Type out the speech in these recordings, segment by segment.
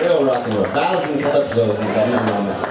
Real rock and roll. Battles and Calypso is that number on that.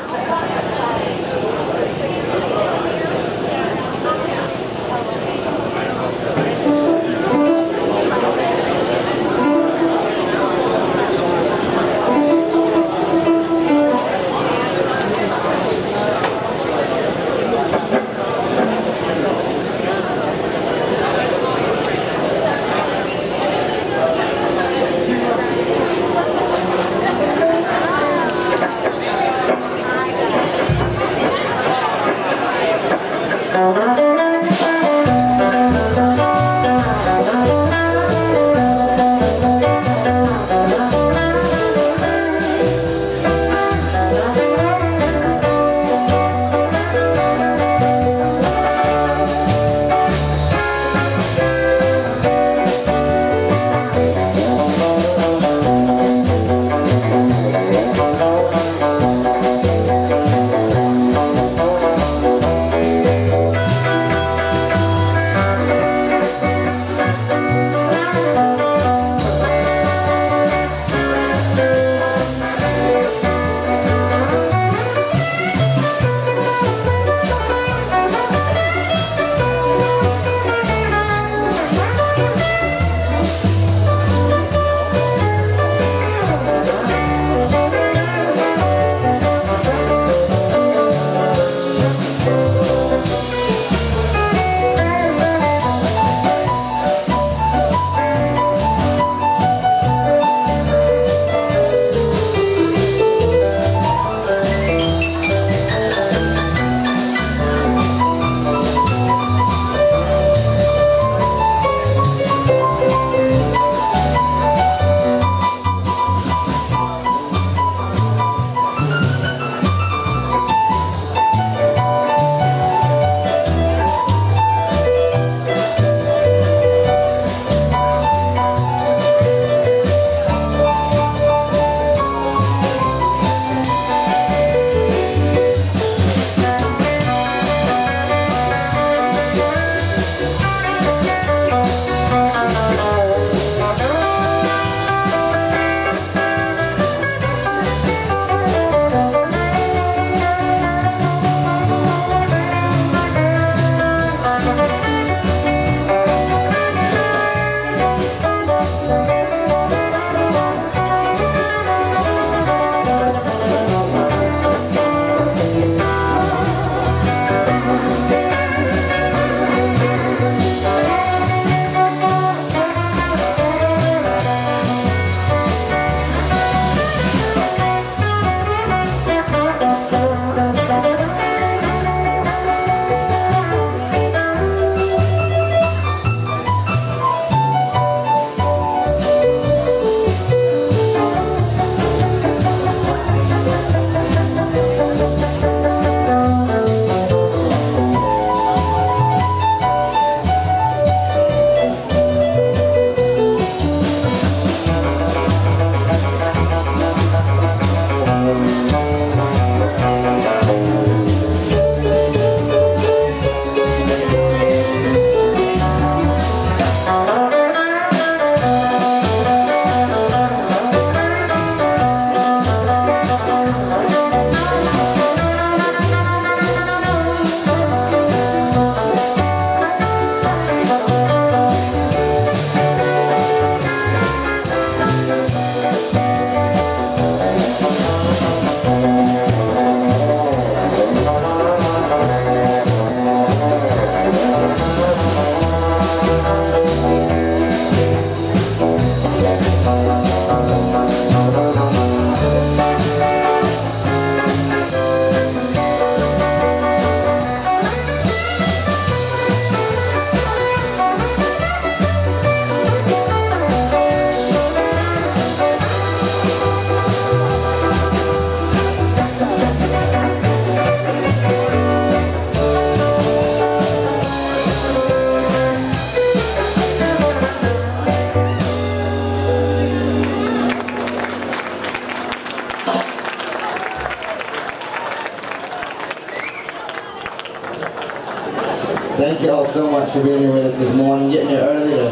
Thank you all so much for being here with us this morning, getting here early to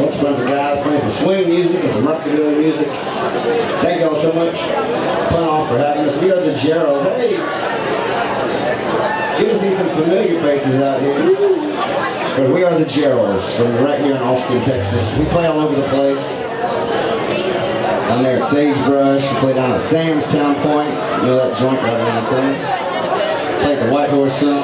watch a bunch of guys playing some swing music and some rockabilly music. Thank you all so much, Pun Off, for having us. We are the Geralds. Hey, good to see some familiar faces out here. But we are the Geralds from right here in Austin, Texas. We play all over the place. Down there at Sagebrush, we play down at Samstown Point. You know that joint right around the corner. Play at the White Horse some.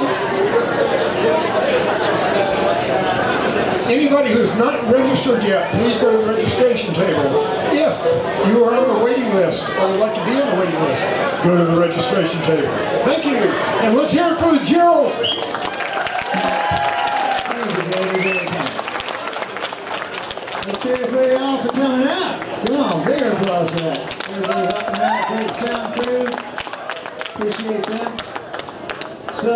Anybody who's not registered yet, please go to the registration table. If you are on the waiting list or would like to be on the waiting list, go to the registration table. Thank you. And let's hear it for the Geralds. Let's hear it for y'all for coming out. Come on, bigger applause for that. Everybody helping out, great sound crew. Appreciate that. So,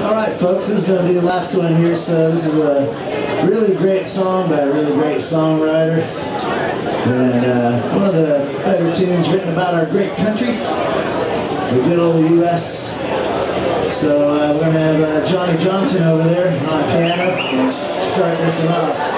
all right, folks, this is going to be the last one here. So this is a really great song by a really great songwriter. And one of the better tunes written about our great country, the good old U.S. So we're going to have Johnny Johnson over there on piano start this one off.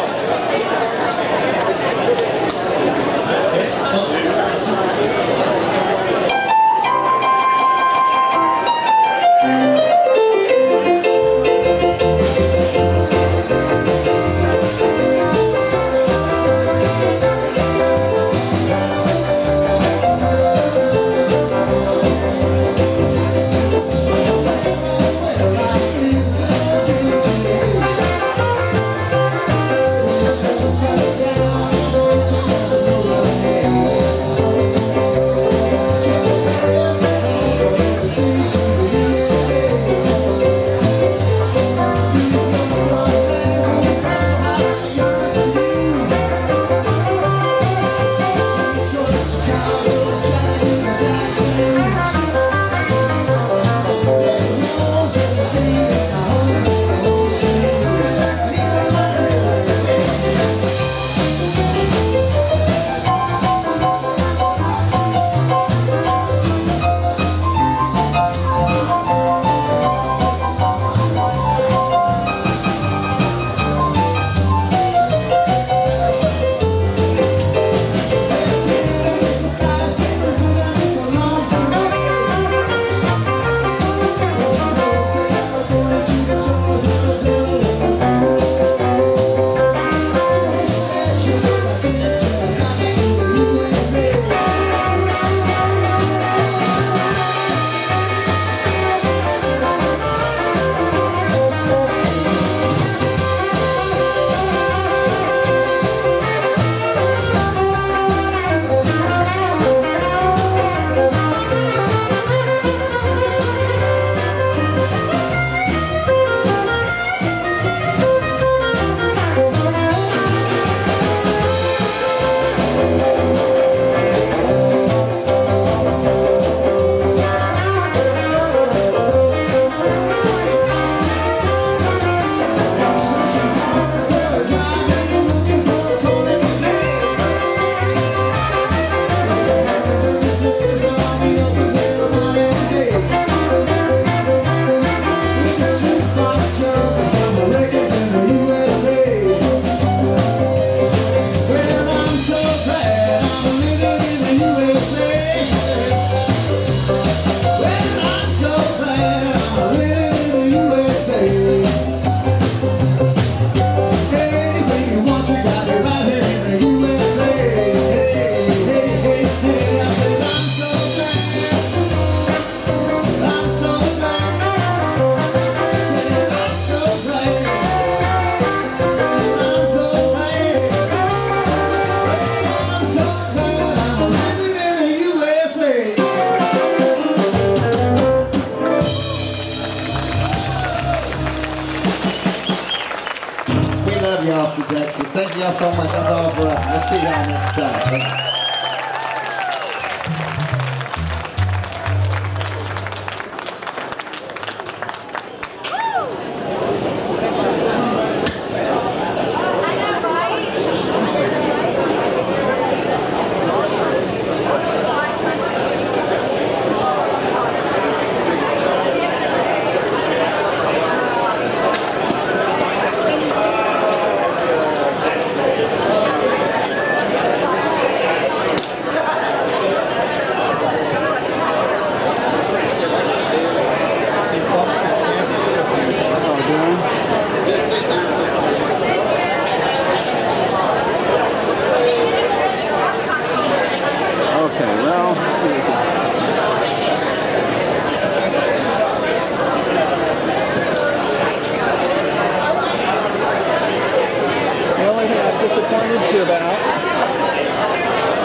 Texas. Thank y'all so much. That's all for us. We'll see y'all next time.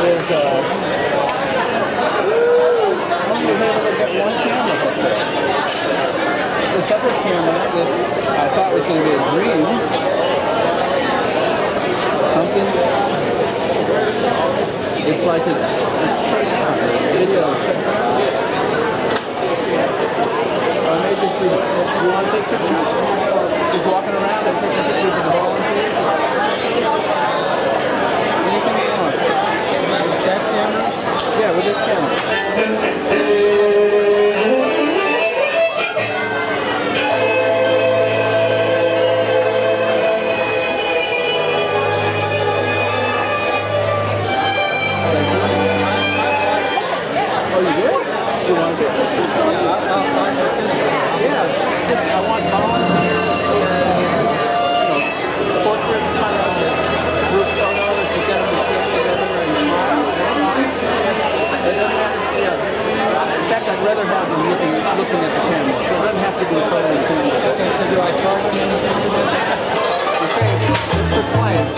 is I only was able to get one camera hooked there. This other camera that I thought was going to be a dream, something, it's like it's video. I made this video. You want to take pictures? Just walking around and taking pictures of the volunteers? Anything you want. With that camera? Yeah, with this camera. Oh, you did? You want to get pictures? Yeah, just I want volunteers, portrait kind of group photos to get them to stand together and smile. It doesn't have to, in fact, I'd rather have them looking at the camera, so it doesn't have to be totally cool. So do I charge them anything for this? Okay, it's for client.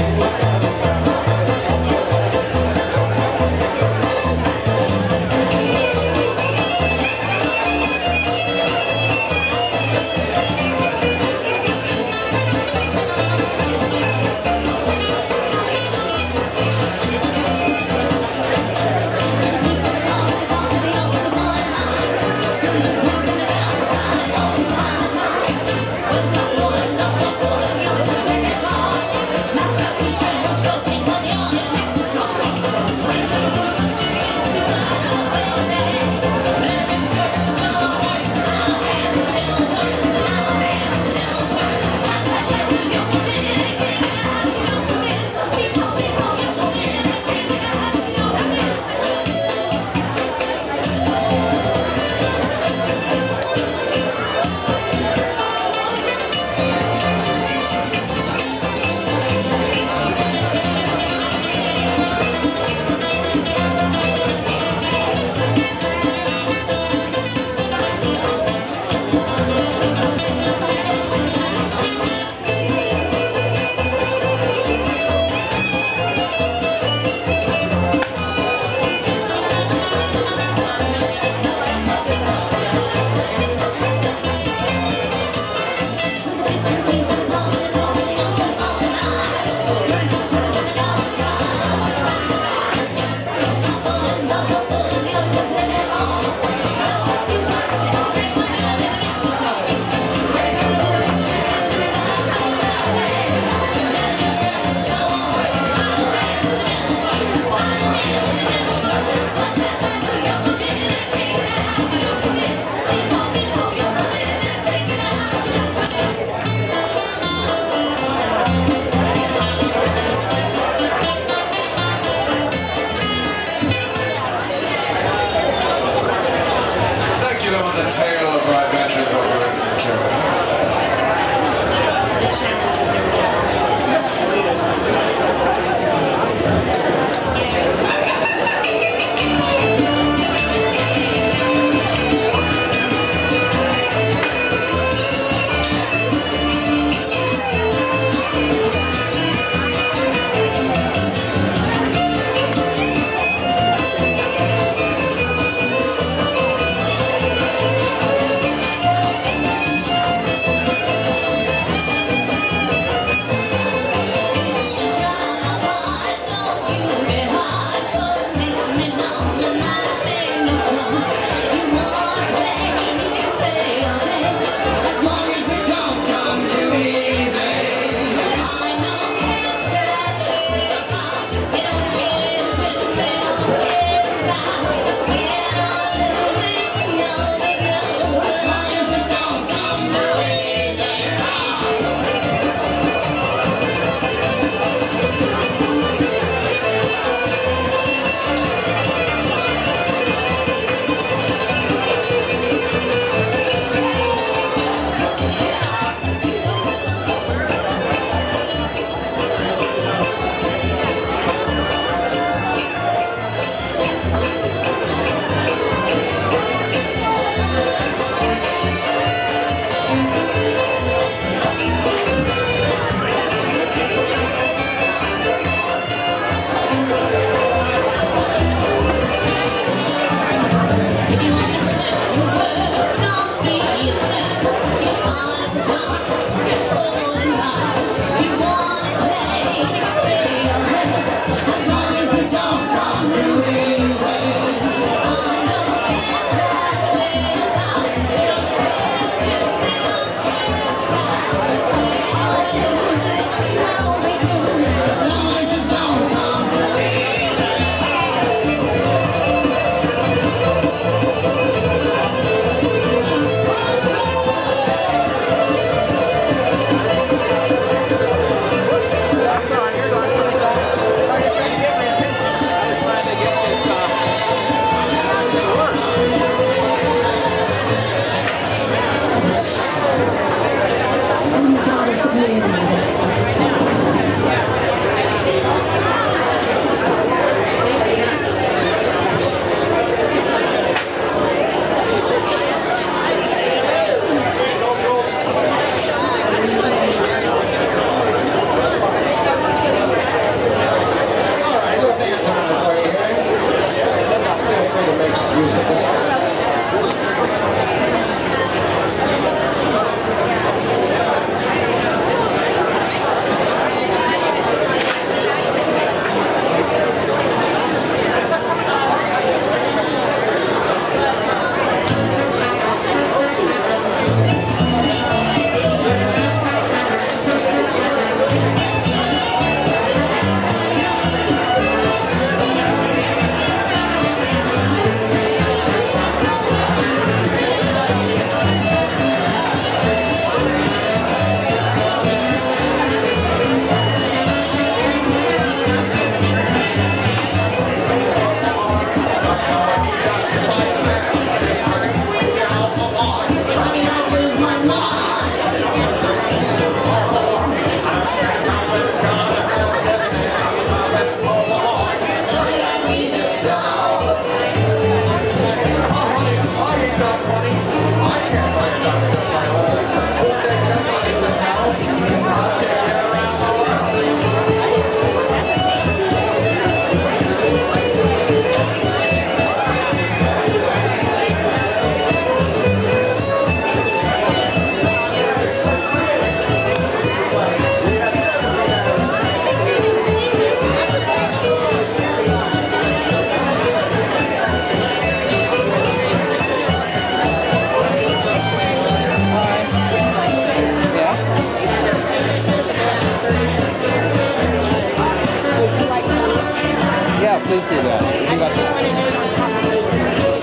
Yeah, please do that. You got this.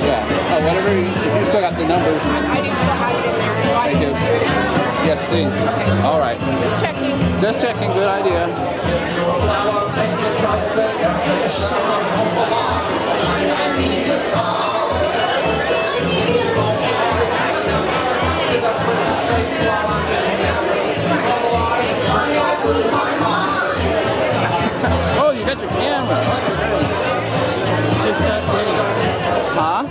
Yeah. Oh, whatever. If you still got the numbers. I do still have it in there. I do. Yes, please. Okay. All right. Just checking. Just checking. Good idea. Oh, you got your camera. It's just not getting it. Huh?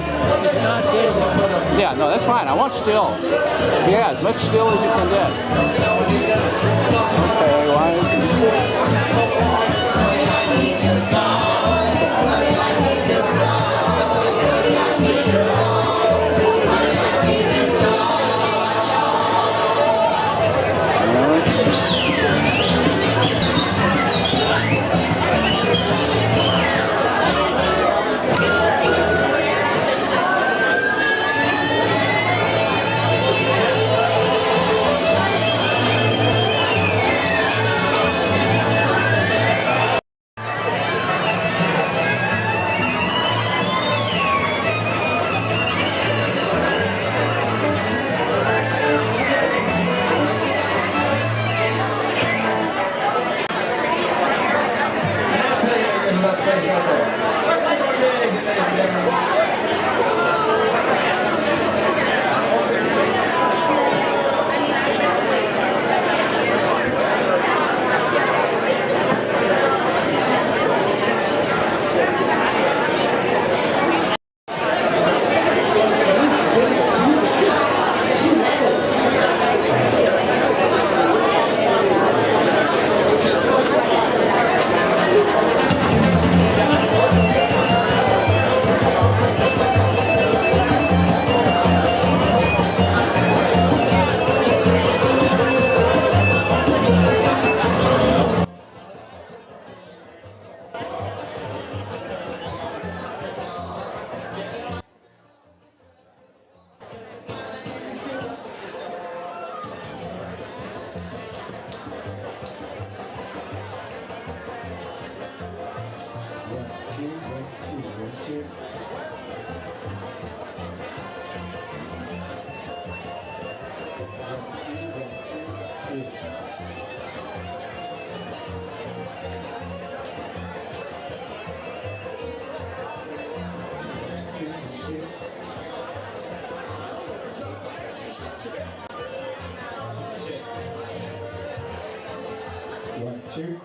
It's not getting it. Yeah, no, that's fine. I want still. Yeah, as much still as you can get. Okay, Two.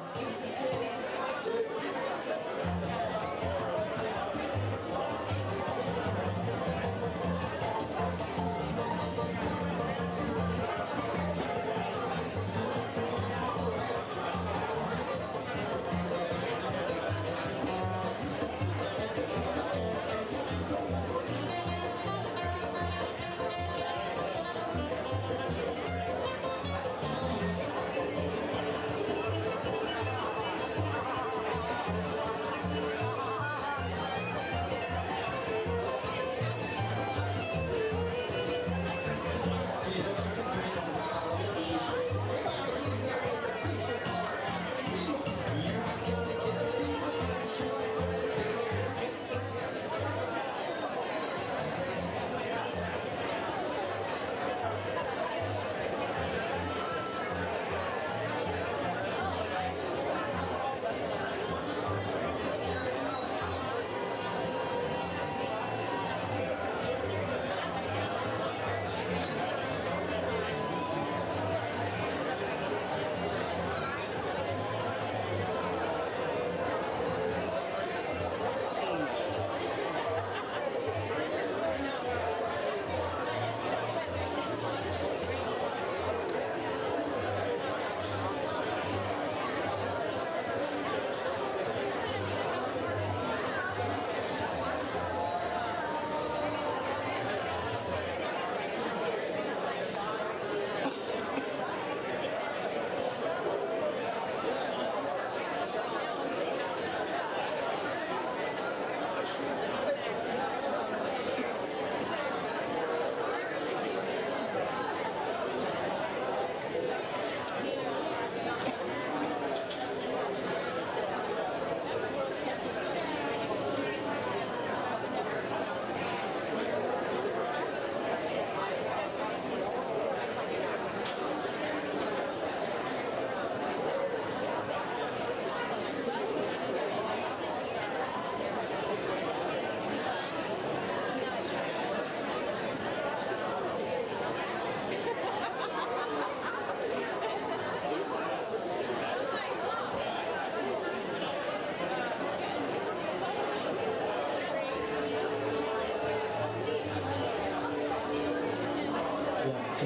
We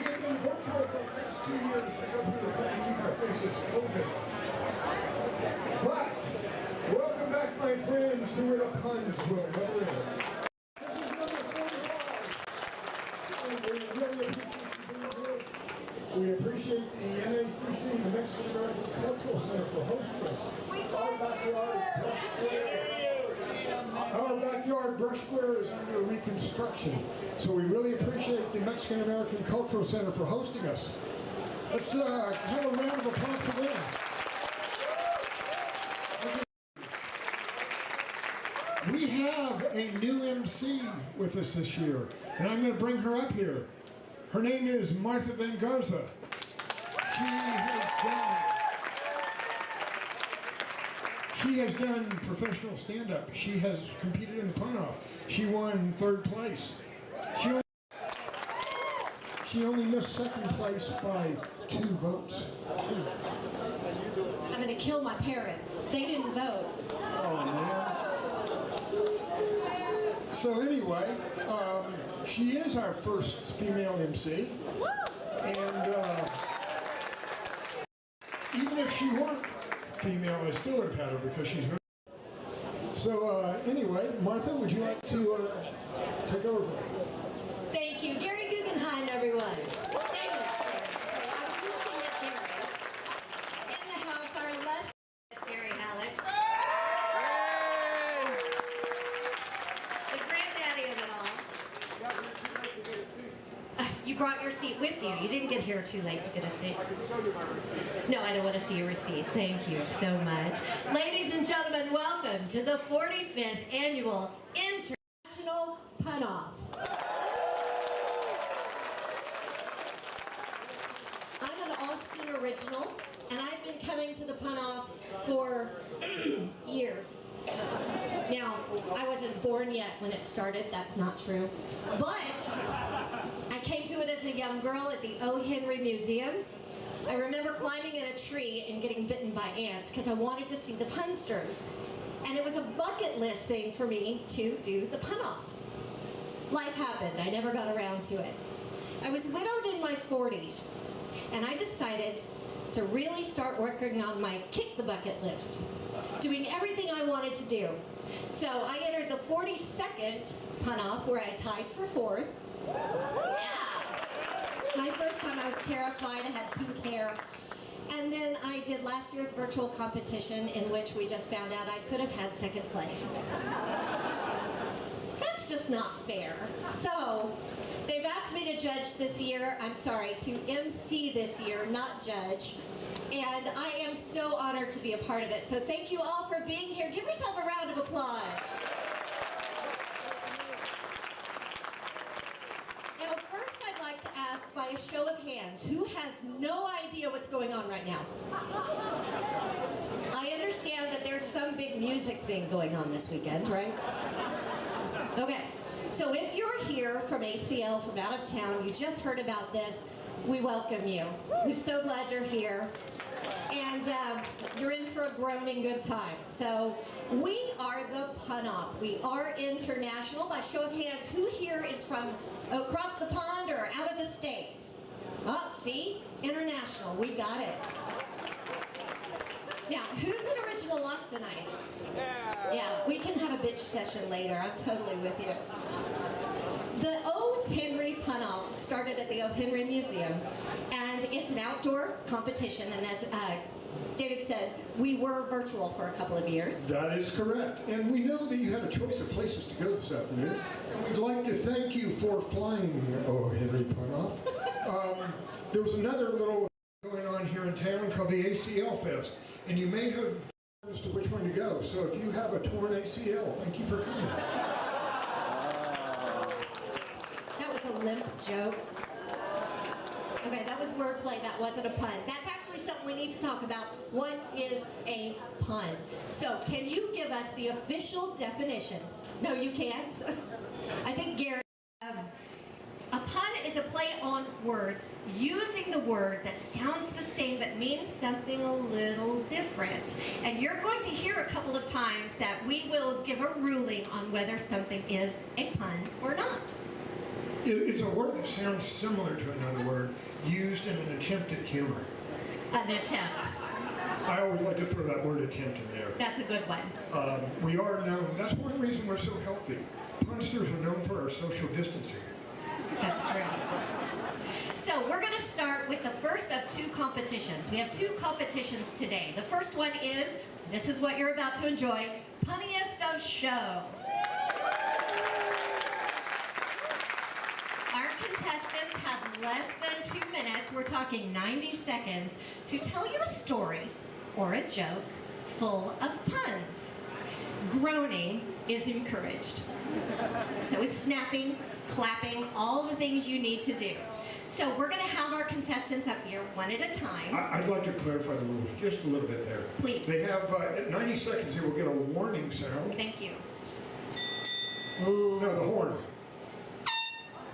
have been virtual for the past 2 years to go through the trying to keep our faces open. But, welcome back, my friends, to where the puns will never end. This is number 45. And we really appreciate you being here. We appreciate the NACC, the Mexican American Cultural Center, for hosting us. Our backyard brush square is under reconstruction, so we really appreciate the Mexican American Cultural Center for hosting us. Let's have a round of applause for them. We have a new MC with us this year, and I'm going to bring her up here. Her name is Martha Van Garza. She has done professional stand-up. She has competed in the pun-off. She won 3rd place. She only missed 2nd place by 2 votes. I'm going to kill my parents. They didn't vote. Oh, man. So anyway, she is our first female MC. And even if she weren't female, I still would have had her because she's very... So anyway, Martha, would you like to take over? Thank you. Gary Guggenheim, everyone. Thank you. I was looking at Gary. In the house, our less Gary Alex. The granddaddy of it all. You brought your seat with you. You didn't get here too late to get a seat. No, I don't want to see your receipt. Thank you so much. Ladies and gentlemen, welcome to the 45th Annual International Pun-Off. I'm an Austin original, and I've been coming to the Pun-Off for years. Now, I wasn't born yet when it started. That's not true. But I came to it as a young girl at the O. Henry Museum. I remember climbing in a tree and getting bitten by ants because I wanted to see the punsters. And it was a bucket list thing for me to do the pun-off. life happened. I never got around to it. I was widowed in my 40s, and I decided to really start working on my kick the bucket list, doing everything I wanted to do. So I entered the 42nd pun-off where I tied for 4th. Yeah! My first time I was terrified, I had pink hair. And then I did last year's virtual competition in which we just found out I could have had 2nd place. That's just not fair. So they've asked me to judge this year, to MC this year, not judge. And I am so honored to be a part of it. So thank you all for being here. Give yourself a round of applause. Now, first I'd like to ask, by a show of hands, who has no idea what's going on right now? I understand that there's some big music thing going on this weekend, right? Okay, so if you're here from ACL, from out of town, you just heard about this, we welcome you. We're so glad you're here. And you're in for a groaning good time. So we are the Pun-Off. We are international. By show of hands, who here is from across the pond or out of the States? Oh, see? International. We got it. Now, who's an original lost tonight? Yeah, we can have a bitch session later. I'm totally with you. The O. Henry Pun-Off started at the O. Henry Museum, and it's an outdoor competition, and as David said, we were virtual for a couple of years. That is correct, and we know that you had a choice of places to go this afternoon, and we'd like to thank you for flying O. Henry Pun-Off. There was another little going on here in town called the ACL Fest, and you may have as to which one to go, so if you have a torn ACL, thank you for coming. A limp joke. Okay, that was wordplay, that wasn't a pun. That's actually something we need to talk about. What is a pun? So, can you give us the official definition? No, you can't. I think Gary. A pun is a play on words using the word that sounds the same but means something a little different. And you're going to hear a couple of times that we will give a ruling on whether something is a pun or not. It's a word that sounds similar to another word, used in an attempt at humor. An attempt. I always like to throw that word attempt in there. That's a good one. We are known, that's one reason we're so healthy. Punsters are known for our social distancing. That's true. So we're going to start with the first of 2 competitions. We have 2 competitions today. The first one is, this is what you're about to enjoy, Punniest of Show. Contestants have less than 2 minutes, we're talking 90 seconds, to tell you a story or a joke full of puns. Groaning is encouraged. So is snapping, clapping, all the things you need to do. So we're going to have our contestants up here one at a time. I'd like to clarify the rules just a little bit there. Please. They have, at 90 seconds, they will get a warning sound. Thank you. No, the horn.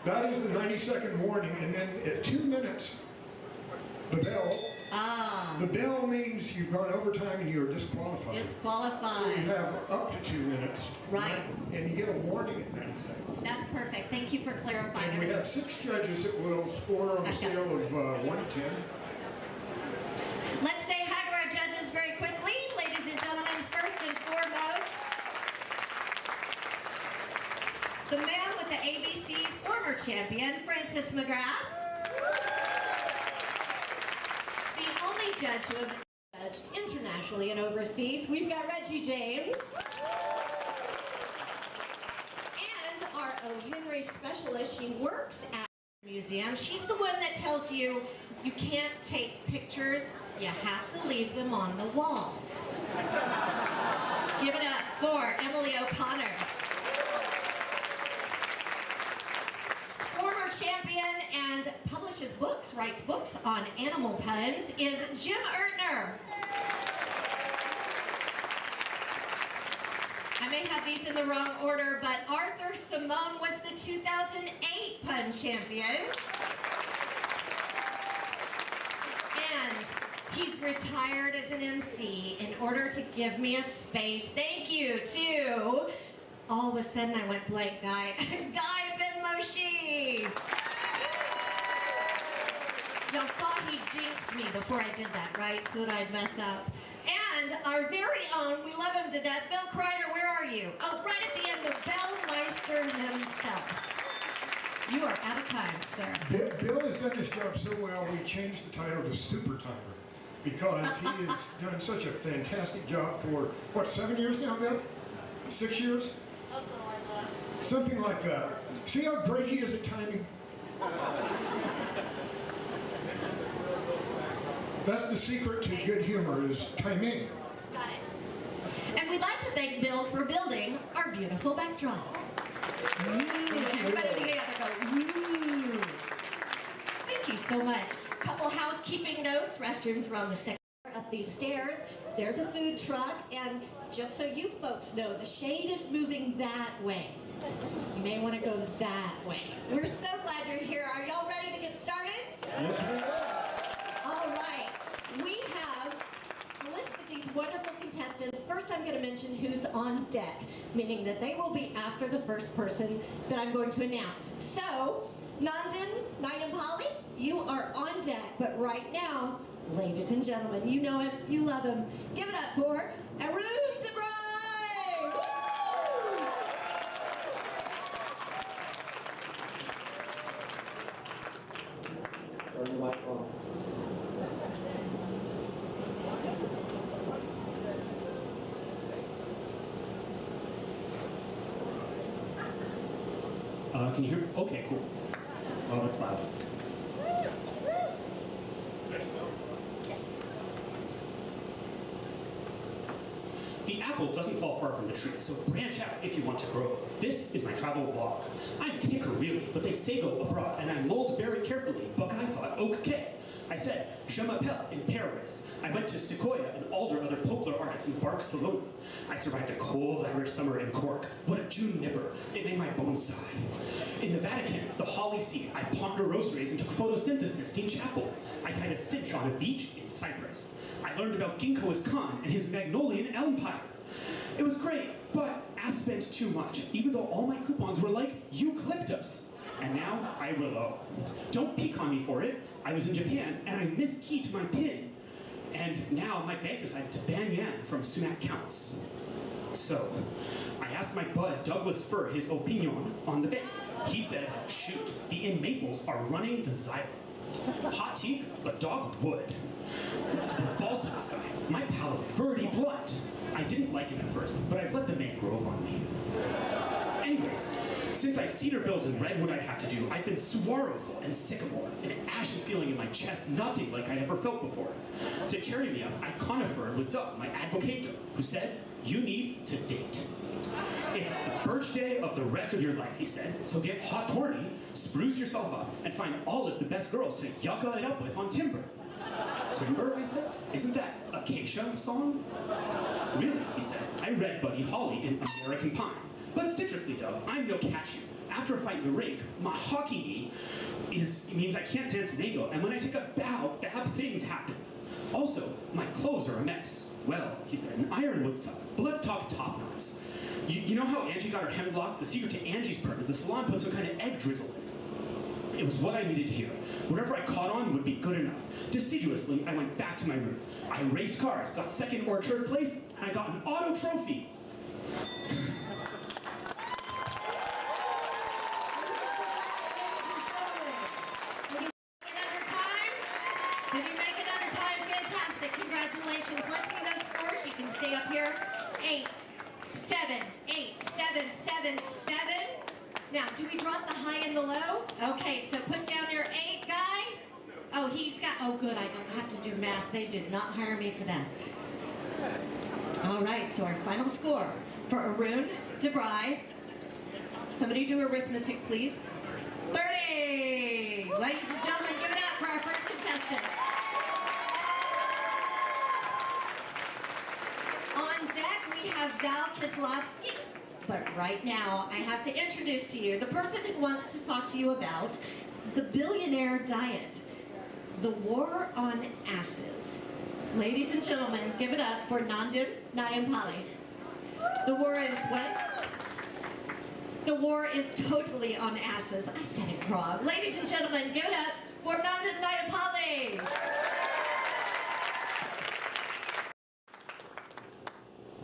That is the 90-second warning, and then at 2 minutes, the bell. Ah. The bell means you've gone over time and you're disqualified. Disqualified. So you have up to 2 minutes. Right. And you get a warning at 90 seconds. That's perfect. Thank you for clarifying. And we have 6 judges that will score on a scale of 1 to 10. Let's say hi to our judges very quickly. Ladies and gentlemen, first and foremost, the man with the ABC's former champion, Francis McGrath. The only judge who has been judged internationally and overseas, we've got Reggie James. And our O. Henry specialist, she works at the museum. She's the one that tells you, you can't take pictures, you have to leave them on the wall. Give it up for Emily O'Connor. Former champion and publishes books, writes books on animal puns, is Jim Ertner. I may have these in the wrong order, but Arthur Simone was the 2008 pun champion. And he's retired as an MC in order to give me a space. Thank you to, all of a sudden I went blank, Guy. Guy Yoshi. Y'all saw he jinxed me before I did that, right? So that I'd mess up. And our very own, we love him to death, Bill Kreider, where are you? Oh, right at the end, the Bellmeister himself. You are out of time, sir. Bill has done his job so well, we changed the title to Super Timer because he has done such a fantastic job for, what, 7 years now, Bill? 6 years? Something like that. See how great he is at timing? That's the secret to good humor, is timing. Got it. And we'd like to thank Bill for building our beautiful backdrop. Everybody together go, woo. Thank you so much. Couple housekeeping notes. Restrooms are on the second floor up these stairs. There's a food truck, and just so you folks know, the shade is moving that way. You may want to go that way. We're so glad you're here. Are y'all ready to get started? Yes, we are. All right. We have a list of these wonderful contestants. First, I'm going to mention who's on deck, meaning that they will be after the first person that I'm going to announce. So, Nandan Nayampally, you are on deck, but right now, ladies and gentlemen, you know him, you love him. Give it up for Arun DeBrey! Woo! Turn the mic on. Can you hear me? Okay, cool. Oh, that's loud. The apple doesn't fall far from the tree, so branch out if you want to grow. This is my travel blog. I'm Hicker really, but they say go abroad, and I mold very carefully. Buckeye thought, okay. I said, je m'appelle in Paris. I went to Sequoia and all their other poplar artists in Barcelona. I survived a cold Irish summer in Cork. What a June nipper. It made my bones sigh. In the Vatican, the holly seed, I pawned rosaries and took photosynthesis in chapel. I tied a cinch on a beach in Cyprus. I learned about Ginkgo's Khan and his Magnolian empire. It was great, but I spent too much, even though all my coupons were like eucalyptus. And now I will owe. Don't pick on me for it. I was in Japan and I miskeyed my PIN. And now my bank decided to ban Yan from Sumac counts. So, I asked my bud Douglas Fur his opinion on the ban. He said, shoot, the Inn Maples are running the xylem. Hot teak, but dog wood. The balls of this guy, my pal of Verdi Blunt. I didn't like him at first, but I've let the mangrove on me. Anyways, since I cedar bills and redwood I'd have to do, I've been sorrowful and sycamore, an ashen feeling in my chest, nothing like I'd ever felt before. To cheer me up, I conifered with Doug, my advocator, who said, you need to date. It's the birch day of the rest of your life, he said, so get hot horny, spruce yourself up, and find all of the best girls to yucca it up with on Timber. Timber, I said? Isn't that Acacia song? Really, he said, I read Buddy Holly in American Pine. But citrusly, Doug, I'm no cashew. After a fight in the rink, my hockey knee means I can't dance mango, and when I take a bow, bad things happen. Also, my clothes are a mess. Well, he said, an iron would suck, but let's talk top knots. You know how Angie got her hemlocks? The secret to Angie's perm is the salon put some kind of egg drizzle in it. It was what I needed here. Whatever I caught on would be good enough. Deciduously, I went back to my roots. I raced cars, got second or third place, and I got an auto trophy. Did you make it under time? Fantastic. Congratulations. Let's see those scores. You can stay up here. 8, 7, 8, 7, 7, 7. Now, do we drop the high and the low? Okay, so put down your 8 guy. Oh, he's got, oh good, I don't have to do math. They did not hire me for that. All right, so our final score for Arun DeBrey. Somebody do arithmetic, please. 30! Ladies and gentlemen, give it up for our first contestant. On deck, we have Val Kislovsky. But right now, I have to introduce to you the person who wants to talk to you about the billionaire diet, the war on asses. Ladies and gentlemen, give it up for Nandan Nayampally. The war is what? The war is totally on asses. I said it wrong. Ladies and gentlemen, give it up for Nanda Nayapali.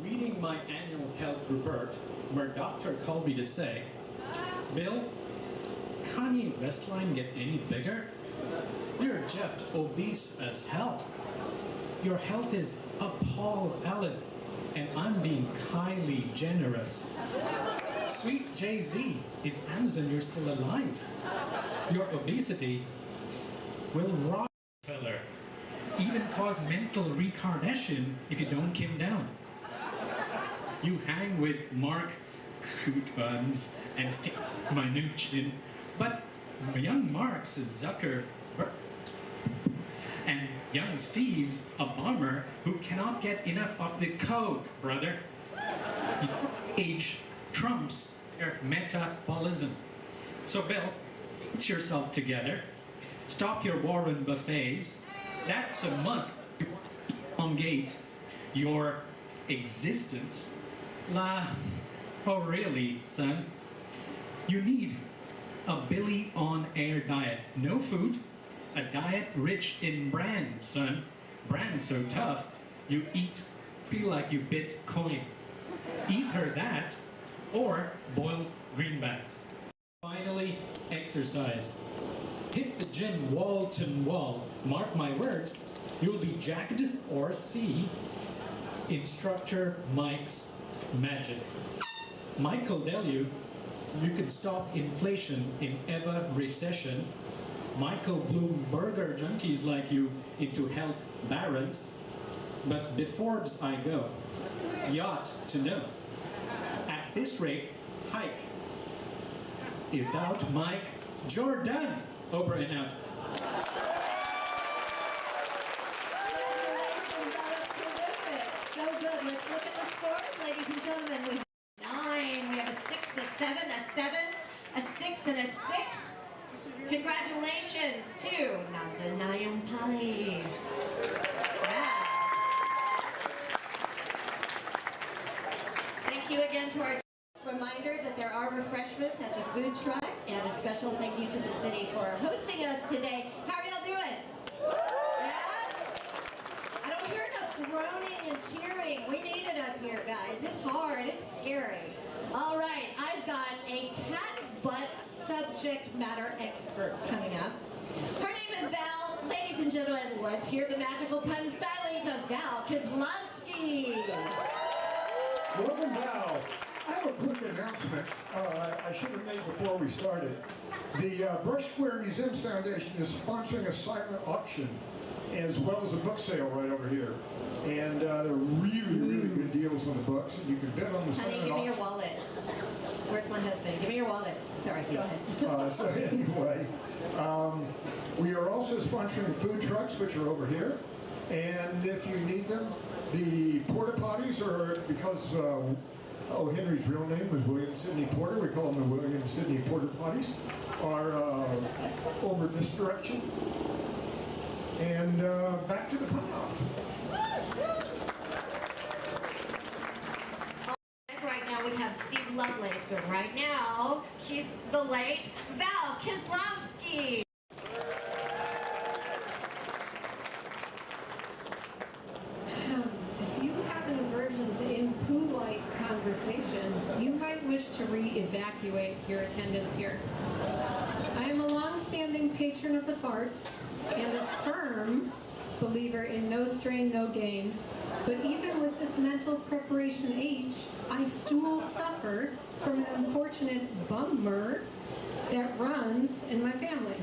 Reading my annual health report, my doctor called me to say, Bill, Kanye Westline get any bigger? You're just obese as hell. Your health is appalling, and I'm being kindly generous. Sweet Jay-Z, it's Amazon you're still alive. Your obesity will rock feller, even cause mental retardation if you don't keep down. You hang with Mark Cuban's and Steve Mnuchin, but young Mark's a Zucker, and young Steve's a bomber who cannot get enough of the coke, brother. Your age trumps their metabolism. So Bill, get yourself together. Stop your Warren buffets. That's a must. Elongate your existence. Oh really, son? You need a Billy on air diet. No food, a diet rich in bran, son. Bran so tough, you feel like you Bitcoin. Either that, or boil greenbacks. Finally, exercise. Hit the gym wall to wall. Mark my words, you'll be jacked or see instructor Mike's magic. Michael tell you can stop inflation in ever recession. Michael Bloomberger junkies like you into health barons. But before's I go, you ought to know. At this rate, hike. Without Mike Jordan. Over and out. Congratulations, that was terrific. So good. Let's look at the scores, ladies and gentlemen. We have 9, we have a 6, a 7, a 7, a 6, and a 6. Congratulations to Nanda Nayapali. Yeah. Thank you again to our reminder that there are refreshments at the food truck, and a special thank you to the city for hosting us today. How are y'all doing? Yeah? I don't hear enough groaning and cheering. We need it up here, guys. It's hard. It's scary. All right, I've got a cat butt subject matter expert coming up. Her name is Val. Ladies and gentlemen, let's hear the magical pun stylings of Val Kozlowski. Welcome, Val. I have a quick announcement I should have made before we started. The Brush Square Museums Foundation is sponsoring a silent auction as well as a book sale right over here. And there are really, really good deals on the books. And you can bet on the silent auction. Honey, give me your wallet. Where's my husband? Give me your wallet. Sorry, go ahead. So anyway, we are also sponsoring food trucks, which are over here. And if you need them, the porta potties are, because Henry's real name was William Sidney Porter. We call them the William Sidney Porter potties. Are over this direction. And back to the pun-off. Right now we have Steve Lovelace, but right now she's the late Val Kozlowski. If you have an aversion to impolite conversation, you might wish to re-evacuate your attendance here. I am a long-standing patron of the farts and a firm believer in no strain, no gain. But even with this mental preparation H, I still suffer from an unfortunate bummer that runs in my family.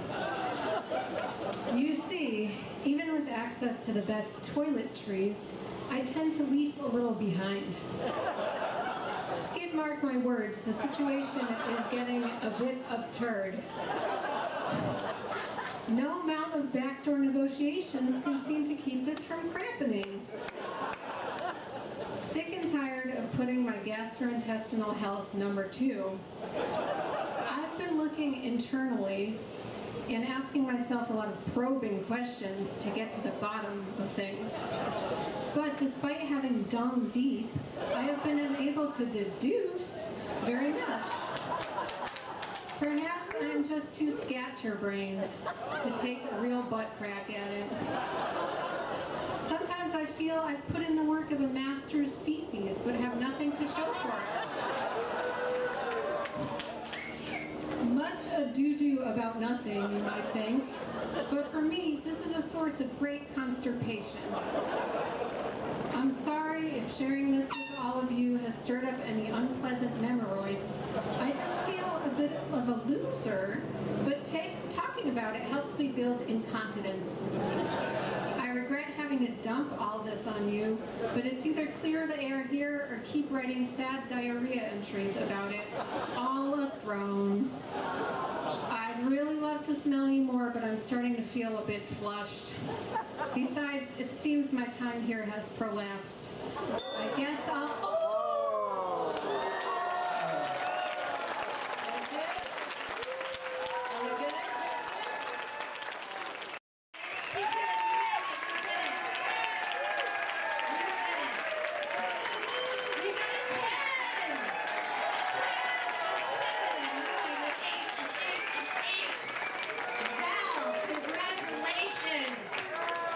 You see, even with access to the best toiletries, I tend to leave a little behind. Skid mark my words, the situation is getting a bit absurd. No amount of backdoor negotiations can seem to keep this from happening. Sick and tired of putting my gastrointestinal health number 2, I've been looking internally and asking myself a lot of probing questions to get to the bottom of things. But despite having dug deep, I have been unable to deduce very much. Perhaps I am just too scatterbrained to take a real butt crack at it. Sometimes I feel I've put in the work of a master's feces, but have nothing to show for it. Much ado about nothing, you might think, but for me, this is a source of great consternation. I'm sorry if sharing this with all of you has stirred up any unpleasant memories. I just feel a bit of a loser, but talking about it helps me build incontinence. I regret having to dump all this on you, but it's either clear the air here or keep writing sad diarrhea entries about it, all a throne. I'd really love to smell you more, but I'm starting to feel a bit flushed. Besides, it seems my time here has prolapsed. I guess I'll...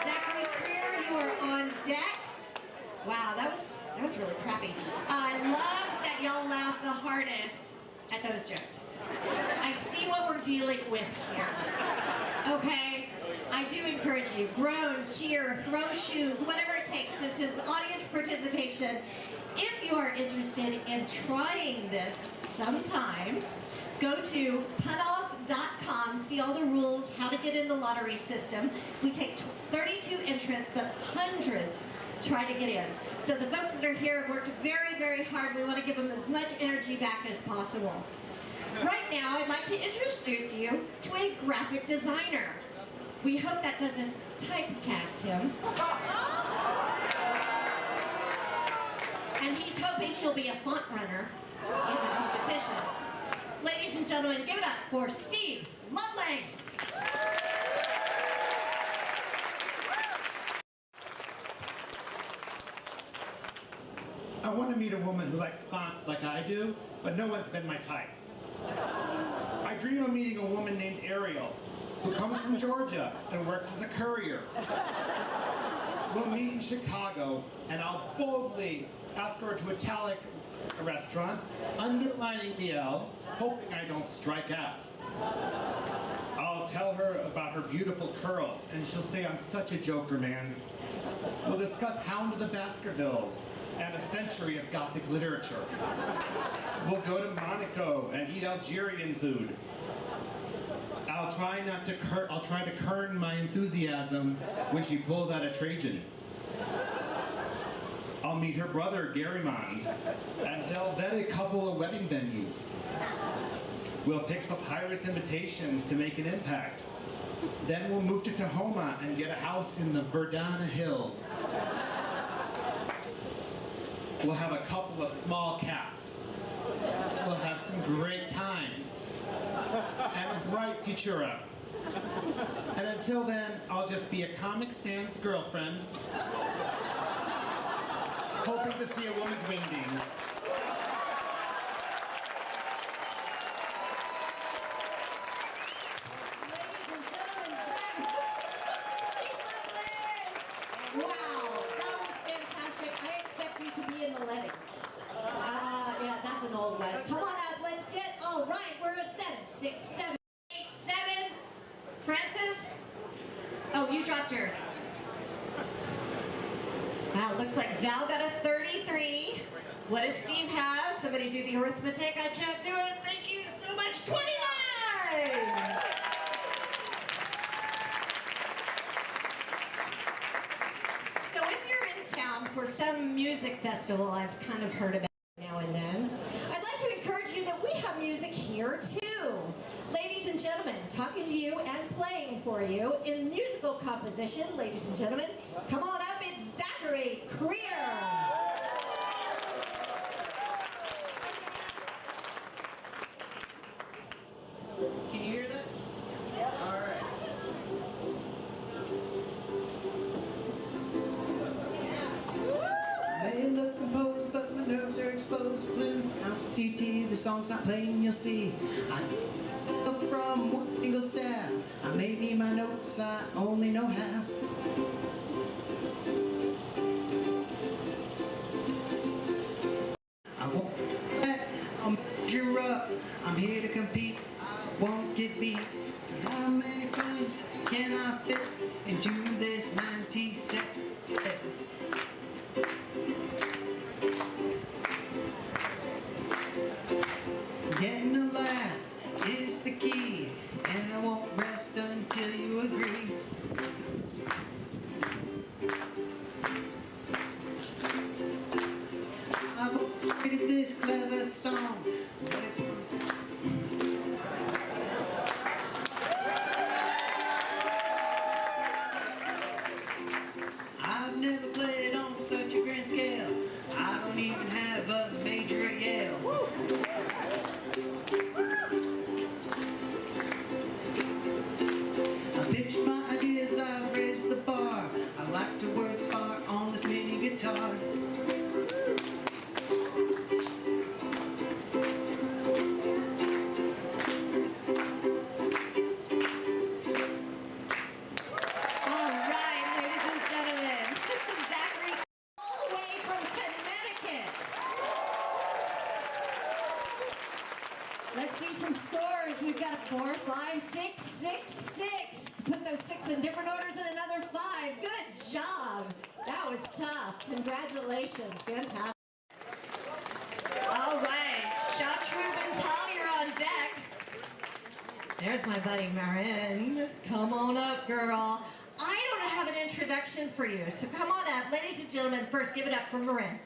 Zachary Greer, you are on deck. Wow, that was really crappy. I love that y'all laugh the hardest at those jokes. I see what we're dealing with here. Okay, I do encourage you, groan, cheer, throw shoes, whatever it takes. This is audience participation. If you are interested in trying this sometime, go to punoff.com, see all the rules, how to get in the lottery system. We take 32 entrants, but hundreds try to get in. So the folks that are here have worked very, very hard. We want to give them as much energy back as possible. Right now, I'd like to introduce you to a graphic designer. We hope that doesn't typecast him. And he's hoping he'll be a font runner in the competition. Ladies and gentlemen, give it up for Steve Lovelace. I want to meet a woman who likes fonts like I do, but no one's been my type. I dream of meeting a woman named Ariel, who comes from Georgia and works as a courier. We'll meet in Chicago, and I'll boldly ask her to italic a restaurant, underlining the L, hoping I don't strike out. I'll tell her about her beautiful curls, and she'll say I'm such a joker, man. We'll discuss Hound of the Baskervilles and a century of Gothic literature. We'll go to Monaco and eat Algerian food. I'll try to kern my enthusiasm when she pulls out a Trajan. I'll meet her brother, Garimond, and he'll vet a couple of wedding venues. We'll pick papyrus invitations to make an impact. Then we'll move to Tahoma and get a house in the Verdana Hills. We'll have a couple of small cats. We'll have some great times. And a bright futura. And until then, I'll just be a Comic Sans girlfriend, hoping to see a woman's wingdings. Wow, that was fantastic. I expect you to be in the letting. Yeah, that's an old one. Come on out, let's get, all right, we're a 7, 6, 7, 8, 7. Francis? Oh, you dropped yours. Wow, looks like Val got a 33. What does Steve have? Somebody do the arithmetic. I can't do it. Thank you so much. 29! So if you're in town for some music festival I've kind of heard about now and then, I'd like to encourage you that we have music here too. Ladies and gentlemen, talking to you and playing for you in musical composition, ladies and gentlemen, come on up, it's Zachary Greer. Can you hear that? All right. nerves are exposed, blue. Out TT, the song's not playing, you'll see. I go from one single staff. I may need my notes, I only know half. I won't back, I'll measure up. I'm here to compete, I won't get beat. So how many points can I fit into this 90 second? Getting a laugh is the key, and I won't rest until you agree. I've created this clever song. I've never played on such a grand scale. I don't even have a major at Yale. I pitched my ideas, I've raised the bar. I like to word spark on this mini guitar. Let's see some scores. We've got a 4, 5, 6, 6, 6. Put those 6 in different orders and another 5. Good job. That was tough. Congratulations. Fantastic. All right. Shotrubental, you're on deck. There's my buddy Marin. Come on up, girl. I don't have an introduction for you, so come on up. Ladies and gentlemen, first give it up for Marin.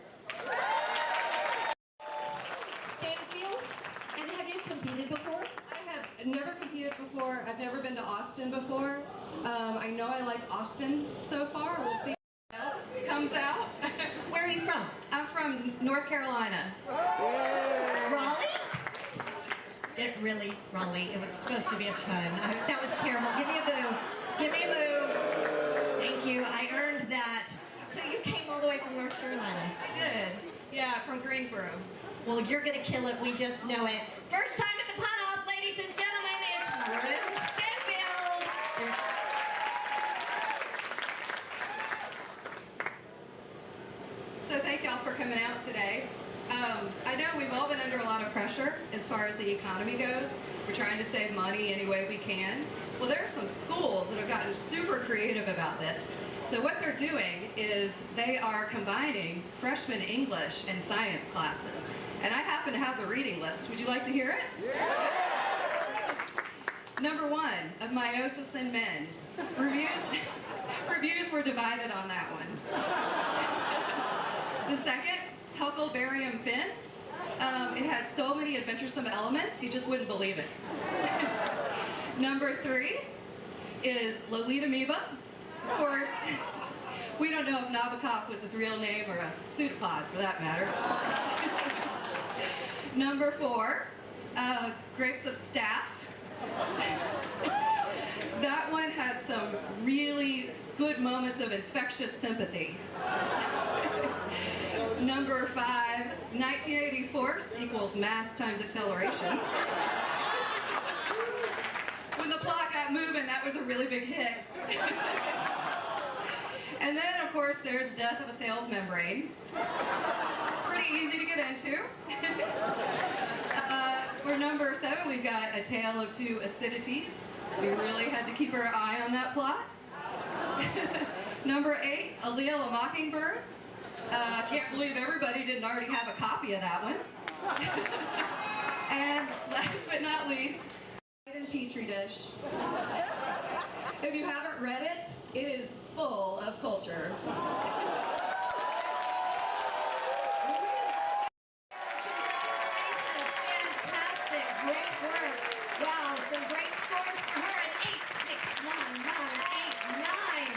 Competed before? I have never competed before. I've never been to Austin before. I know I like Austin so far. We'll see what else comes out. Where are you from? I'm from North Carolina. Raleigh? Raleigh. It was supposed to be a pun. That was terrible. Give me a boo. Give me a boo. Thank you. I earned that. So you came all the way from North Carolina? I did. Yeah, from Greensboro. Well, you're going to kill it. We just know it. First time at the Pun-Off, ladies and gentlemen, it's Marin Stanfield. So thank y'all for coming out today. I know we've all been under a lot of pressure as far as the economy goes. We're trying to save money any way we can. Well, there are some schools that have gotten super creative about this. So what they're doing is they are combining freshman English and science classes. And I happen to have the reading list. Would you like to hear it? Yeah. Number 1, of meiosis in men. Reviews were divided on that one. The second, Huckleberry Finn. It had so many adventuresome elements, you just wouldn't believe it. Number 3 is Lolita Amoeba. Of course, we don't know if Nabokov was his real name or a pseudopod for that matter. Number 4, Grapes of Staff. That one had some really good moments of infectious sympathy. Number 5, 1980 force equals mass times acceleration. When the plot got moving, that was a really big hit. And then, of course, there's Death of a Sales Membrane. Pretty easy to get into. For number 7, we've got A Tale of Two Acidities. We really had to keep our eye on that plot. Number 8, Allele a Mockingbird. Can't believe everybody didn't already have a copy of that one. And last but not least, in Petri Dish. If you haven't read it, it is full of culture. Fantastic, great work. Wow, some great scores for her. An 8, 6, 9, 9, 8, 9.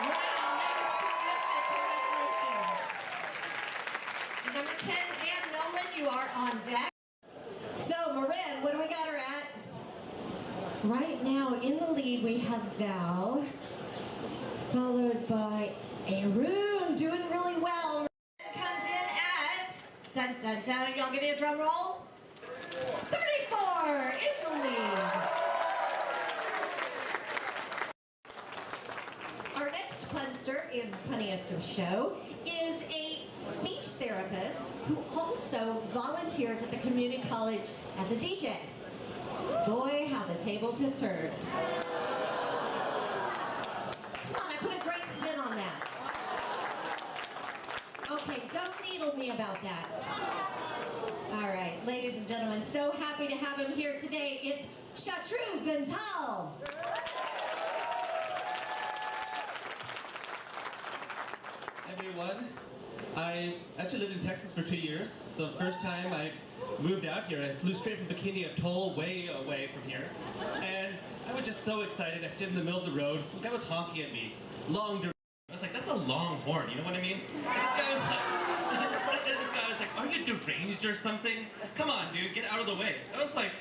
Wow, that is terrific. Congratulations. Number 10, Dan Nolan, you are on deck. So, Marin, what do we got her at? Right now, in the lead, we have Val, followed by Arun, doing really well. Comes in Dun, dun, dun. Y'all give me a drum roll. 34 in the lead. Our next punster in Punniest of Show is a speech therapist who also volunteers at the community college as a DJ. Boy, how the tables have turned. Come on, I put a great spin on that. Okay, don't needle me about that. All right, ladies and gentlemen, so happy to have him here today. It's Zachary Greer. Everyone, I actually lived in Texas for 2 years, so the first time I moved out here, I flew straight from Bikini, a toll way away from here, and I was just so excited. I stood in the middle of the road, some guy was honking at me, long duration. I was like, that's a long horn, you know what I mean? And this guy was like, are you deranged or something? Come on, dude, get out of the way. I was like,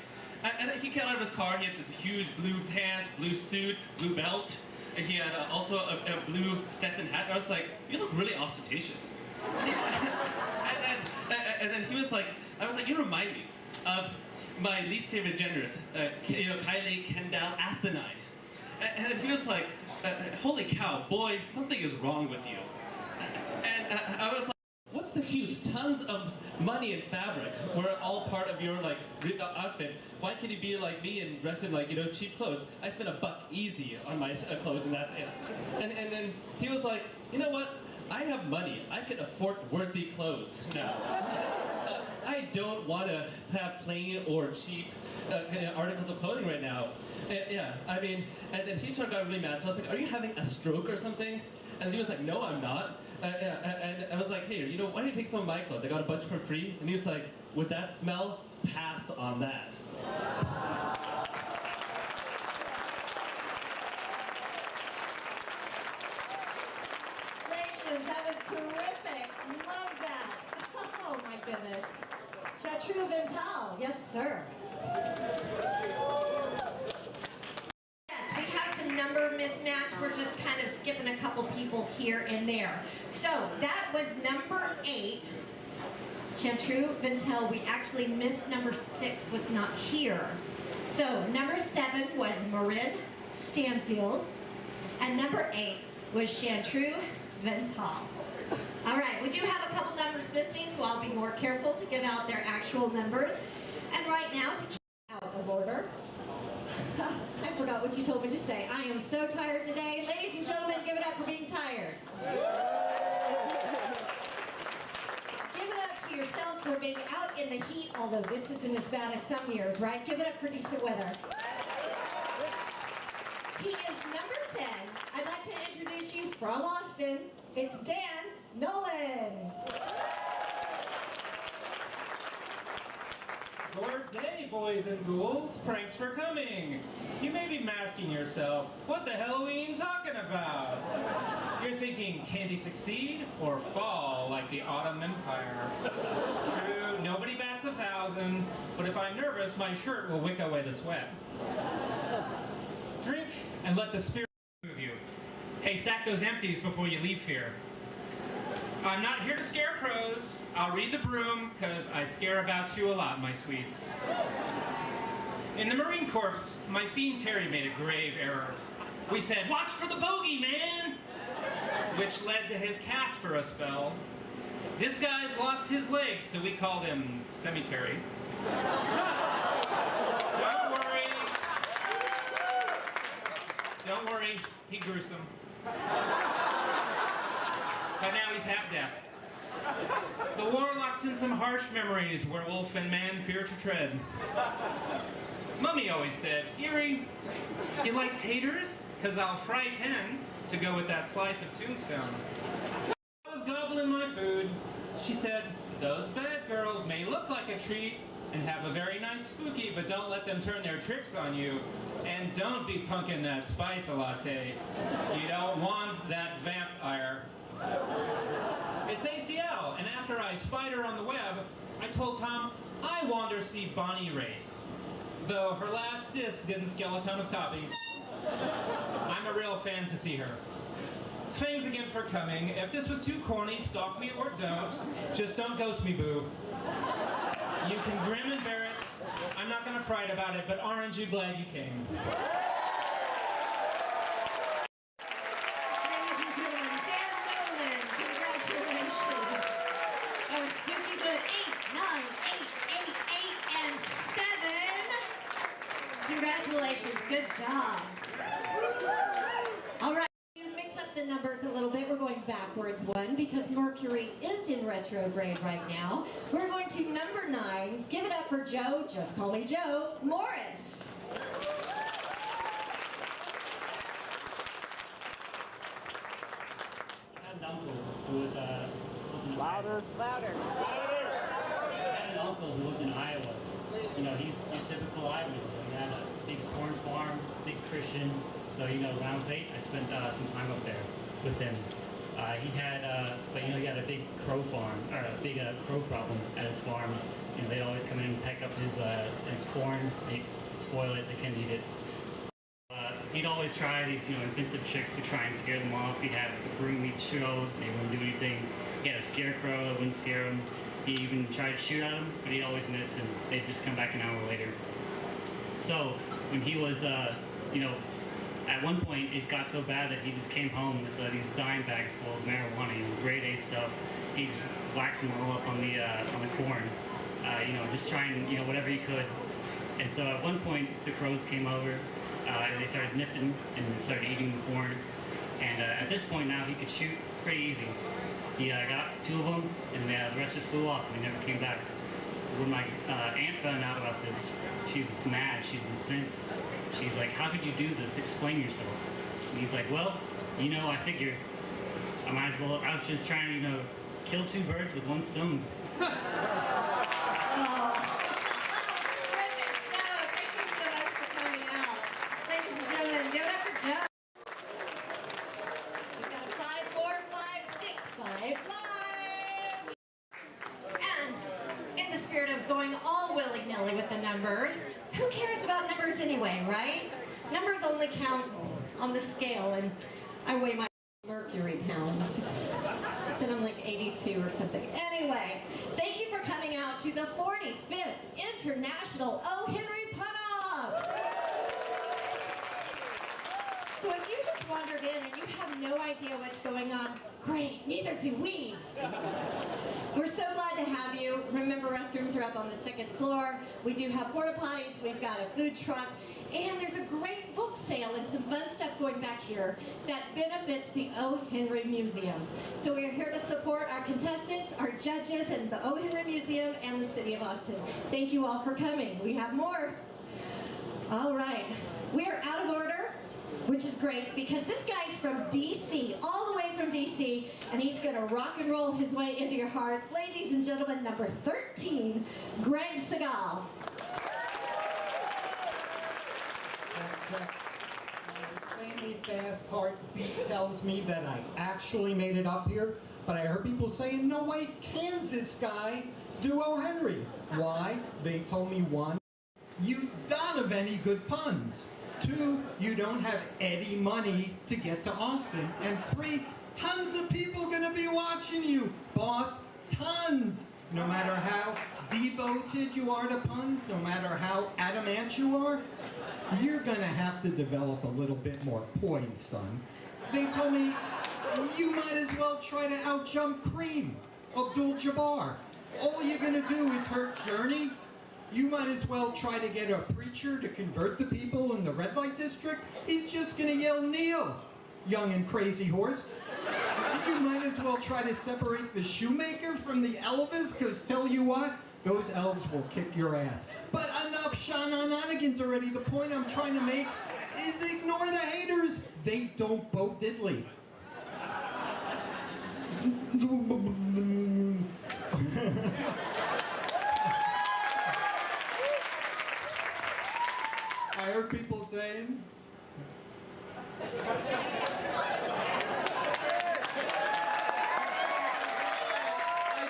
and he got out of his car, he had this huge blue pants, blue suit, blue belt, and he had also a blue Stetson hat. And I was like, you look really ostentatious. And then he was like, I was like, you remind me of my least favorite genders, Kylie, Kendall, asinine. And then he was like, holy cow, boy, something is wrong with you. And I was like, what's the use? Tons of money and fabric were all part of your outfit. Why can't you be like me and dress in cheap clothes? I spent $1 easy on my clothes and that's it. And then he was like, you know what? I have money. I can afford worthy clothes now. I don't want to have plain or cheap articles of clothing right now. Yeah, I mean, and then he got really mad. So I was like, are you having a stroke or something? And he was like, no, I'm not. And I was like, hey, why don't you take some of my clothes? I got a bunch for free. And he was like, with that smell, pass on that. That was terrific. Love that. Oh my goodness. Zachary Greer. Yes, sir. Yes, we have some number mismatch. We're just kind of skipping a couple people here and there. So that was number 8. Zachary Greer. We actually missed number 6 was not here. So number 7 was Marin Stanfield. And number 8 was Zachary Greer. All right, we do have a couple numbers missing, so I'll be more careful to give out their actual numbers. And right now, to keep out of order, I forgot what you told me to say. I am so tired today. Ladies and gentlemen, give it up for being tired. Give it up to yourselves for being out in the heat, although this isn't as bad as some years, right? Give it up for decent weather. He is number 10. I'd like to introduce you from Austin. It's Dan Nolan. Good day, boys and ghouls. Pranks for coming. You may be asking yourself, what the hell are we talking about? You're thinking, can he succeed or fall like the Ottoman Empire? True, nobody bats 1,000, but if I'm nervous, my shirt will wick away the sweat. Drink and let the spirit move you. Hey, stack those empties before you leave fear. I'm not here to scare crows. I'll read the broom, because I scare about you a lot, my sweets. In the Marine Corps, my fiend Terry made a grave error. We said, watch for the bogey, man! Which led to his cast for a spell. This guy's lost his legs, so we called him Cemetery. Don't worry, he grew some. But now he's half deaf. The warlock's in some harsh memories, werewolf and man fear to tread. Mummy always said, Erie, you like taters? 'Cause I'll fry 10 to go with that slice of tombstone. I was gobbling my food. She said, those bad girls may look like a treat and have a very nice spooky, but don't let them turn their tricks on you. And don't be punking that spice latte. You don't want that vampire. It's ACL, and after I spied her on the web, I told Tom I want her to see Bonnie Raitt. Though her last disc didn't sell a ton of copies. I'm a real fan to see her. thanks again for coming. If this was too corny, stalk me or don't. Just don't ghost me, boo. You can grin and bear it. I'm not going to fright about it, but aren't you glad you came? Congratulations, good job. All right, you mix up the numbers a little bit. We're going backwards one because Mercury is in retrograde right now. We're going to number 9. Give it up for Joe, just call me Joe, Morris. I had an uncle who was Louder. I had an uncle who lived in Iowa. You know, he's your typical Iowan. He had a big corn farm, big Christian. So, you know, when I was 8, I spent some time up there with him. He had, but you know, he had a big crow farm, or a big crow problem at his farm. You know, they'd always come in and peck up his corn. They'd spoil it. They couldn't eat it. He'd always try these, you know, inventive tricks to try and scare them off. He'd have a broom meat show. They wouldn't do anything. He had a scarecrow that wouldn't scare him. He even tried to shoot at him, but he'd always miss, and they'd just come back an hour later. So when he was, you know, at one point it got so bad that he just came home with these dime bags full of marijuana, you know, grade A stuff. He just waxed them all up on the corn, you know, just trying, you know, whatever he could. And so at one point the crows came over, and they started nipping and started eating the corn. And at this point now he could shoot pretty easy. He got 2 of them, and the rest just flew off, and they never came back. When my aunt found out about this, she was mad. She's incensed. She's like, "How could you do this? Explain yourself." And he's like, "Well, you know, I figured I might as well. I was just trying to, you know, kill 2 birds with 1 stone." Who cares about numbers anyway, right? Numbers only count on the scale, and I weigh my mercury pounds because then I'm like 82 or something. Anyway, thank you for coming out to the 45th International O. Henry Pun-Off. So if you just wandered in and you have no idea what's going on, great, neither do we. We're so glad to have you. Remember, restrooms are up on the 2nd floor. We do have porta potties. We've got a food truck. And there's a great book sale and some fun stuff going back here that benefits the O. Henry Museum. So we are here to support our contestants, our judges, and the O. Henry Museum and the City of Austin. Thank you all for coming. We have more. All right. We are out of order, which is great because this guy's from DC, all the way from DC, and he's going to rock and roll his way into your hearts. Ladies and gentlemen, number 13, Greg Segal. Insanely fast heartbeat tells me that I actually made it up here, but I heard people saying, "No way, Kansas guy, do O. Henry." Why? They told me 1, you don't have any good puns. 2, you don't have any money to get to Austin. And 3, tons of people gonna be watching you, boss, tons. No matter how devoted you are to puns, no matter how adamant you are, you're gonna have to develop a little bit more poise, son. They told me you might as well try to outjump Cream, Abdul-Jabbar. All you're gonna do is hurt Journey. You might as well try to get a preacher to convert the people in the red light district. He's just gonna yell, "Kneel, young and crazy horse." You might as well try to separate the shoemaker from the Elvis, because tell you what, those elves will kick your ass. But enough shenanigans already. The point I'm trying to make is ignore the haters. They don't Bo Diddley. I heard people saying, I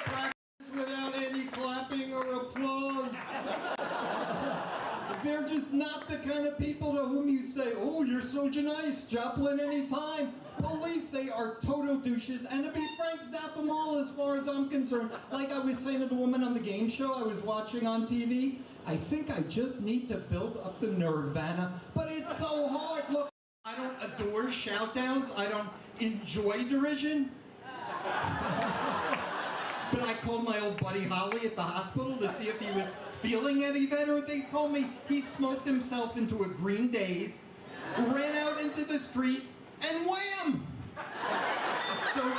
practice without any clapping or applause. They're just not the kind of people to whom you say, "Oh, you're so nice, Joplin anytime." Bo police, they are total douches, and to be frank, zap them all as far as I'm concerned. Like I was saying to the woman on the game show I was watching on TV, I think I just need to build up the nirvana, but it's so hard. Look, I don't adore shout-downs, I don't enjoy derision. But I called my old buddy Holly at the hospital to see if he was feeling any better. They told me he smoked himself into a green daze, ran out into the street, and wham! So...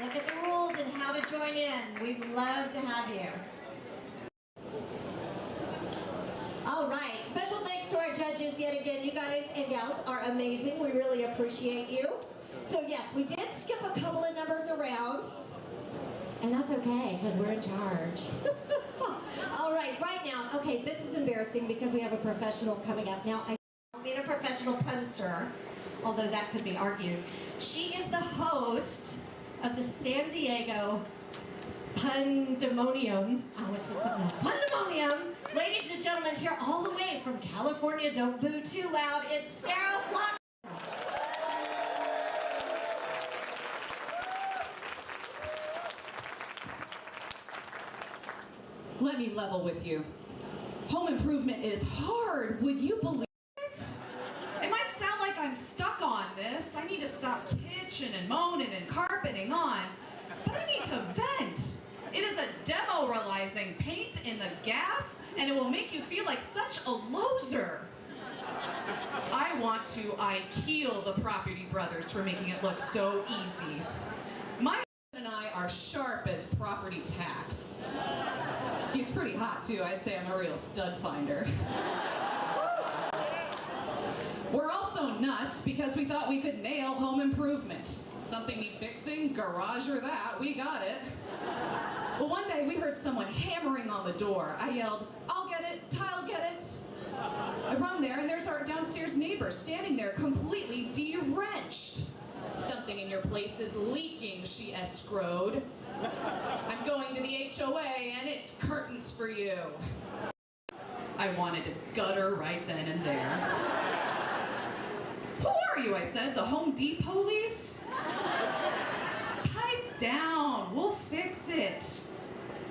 Look at the rules and how to join in. We'd love to have you. All right, special thanks to our judges yet again. You guys and gals are amazing. We really appreciate you. So yes, we did skip a couple of numbers around, and that's okay because we're in charge. All right, right now, okay, this is embarrassing because we have a professional coming up. Now, I don't mean a professional punster, although that could be argued. She is the host of the San Diego Pandemonium. I always said something else. Pandemonium. Ladies and gentlemen, here all the way from California, don't boo too loud, it's Sarah Faulkner. Let me level with you. Home improvement is hard. Would you believe it? It might sound like I'm stuck on this. I need to stop kitchen and moaning and carpeting on, but I need to vent. It is a demoralizing paint in the gas, and it will make you feel like such a loser. I want to IKEA the Property Brothers for making it look so easy. My husband and I are sharp as property tax. He's pretty hot too. I'd say I'm a real stud finder. We're also nuts because we thought we could nail home improvement. Something need fixing, garage or that, we got it. Well, one day we heard someone hammering on the door. I yelled, "I'll get it, Ty'll get it." I run there and there's our downstairs neighbor standing there completely de-wrenched. "Something in your place is leaking," she escrowed. "I'm going to the HOA and it's curtains for you." I wanted to gutter right then and there. "Who are you?" I said. "The Home Depot police?" "Pipe down, we'll fix it."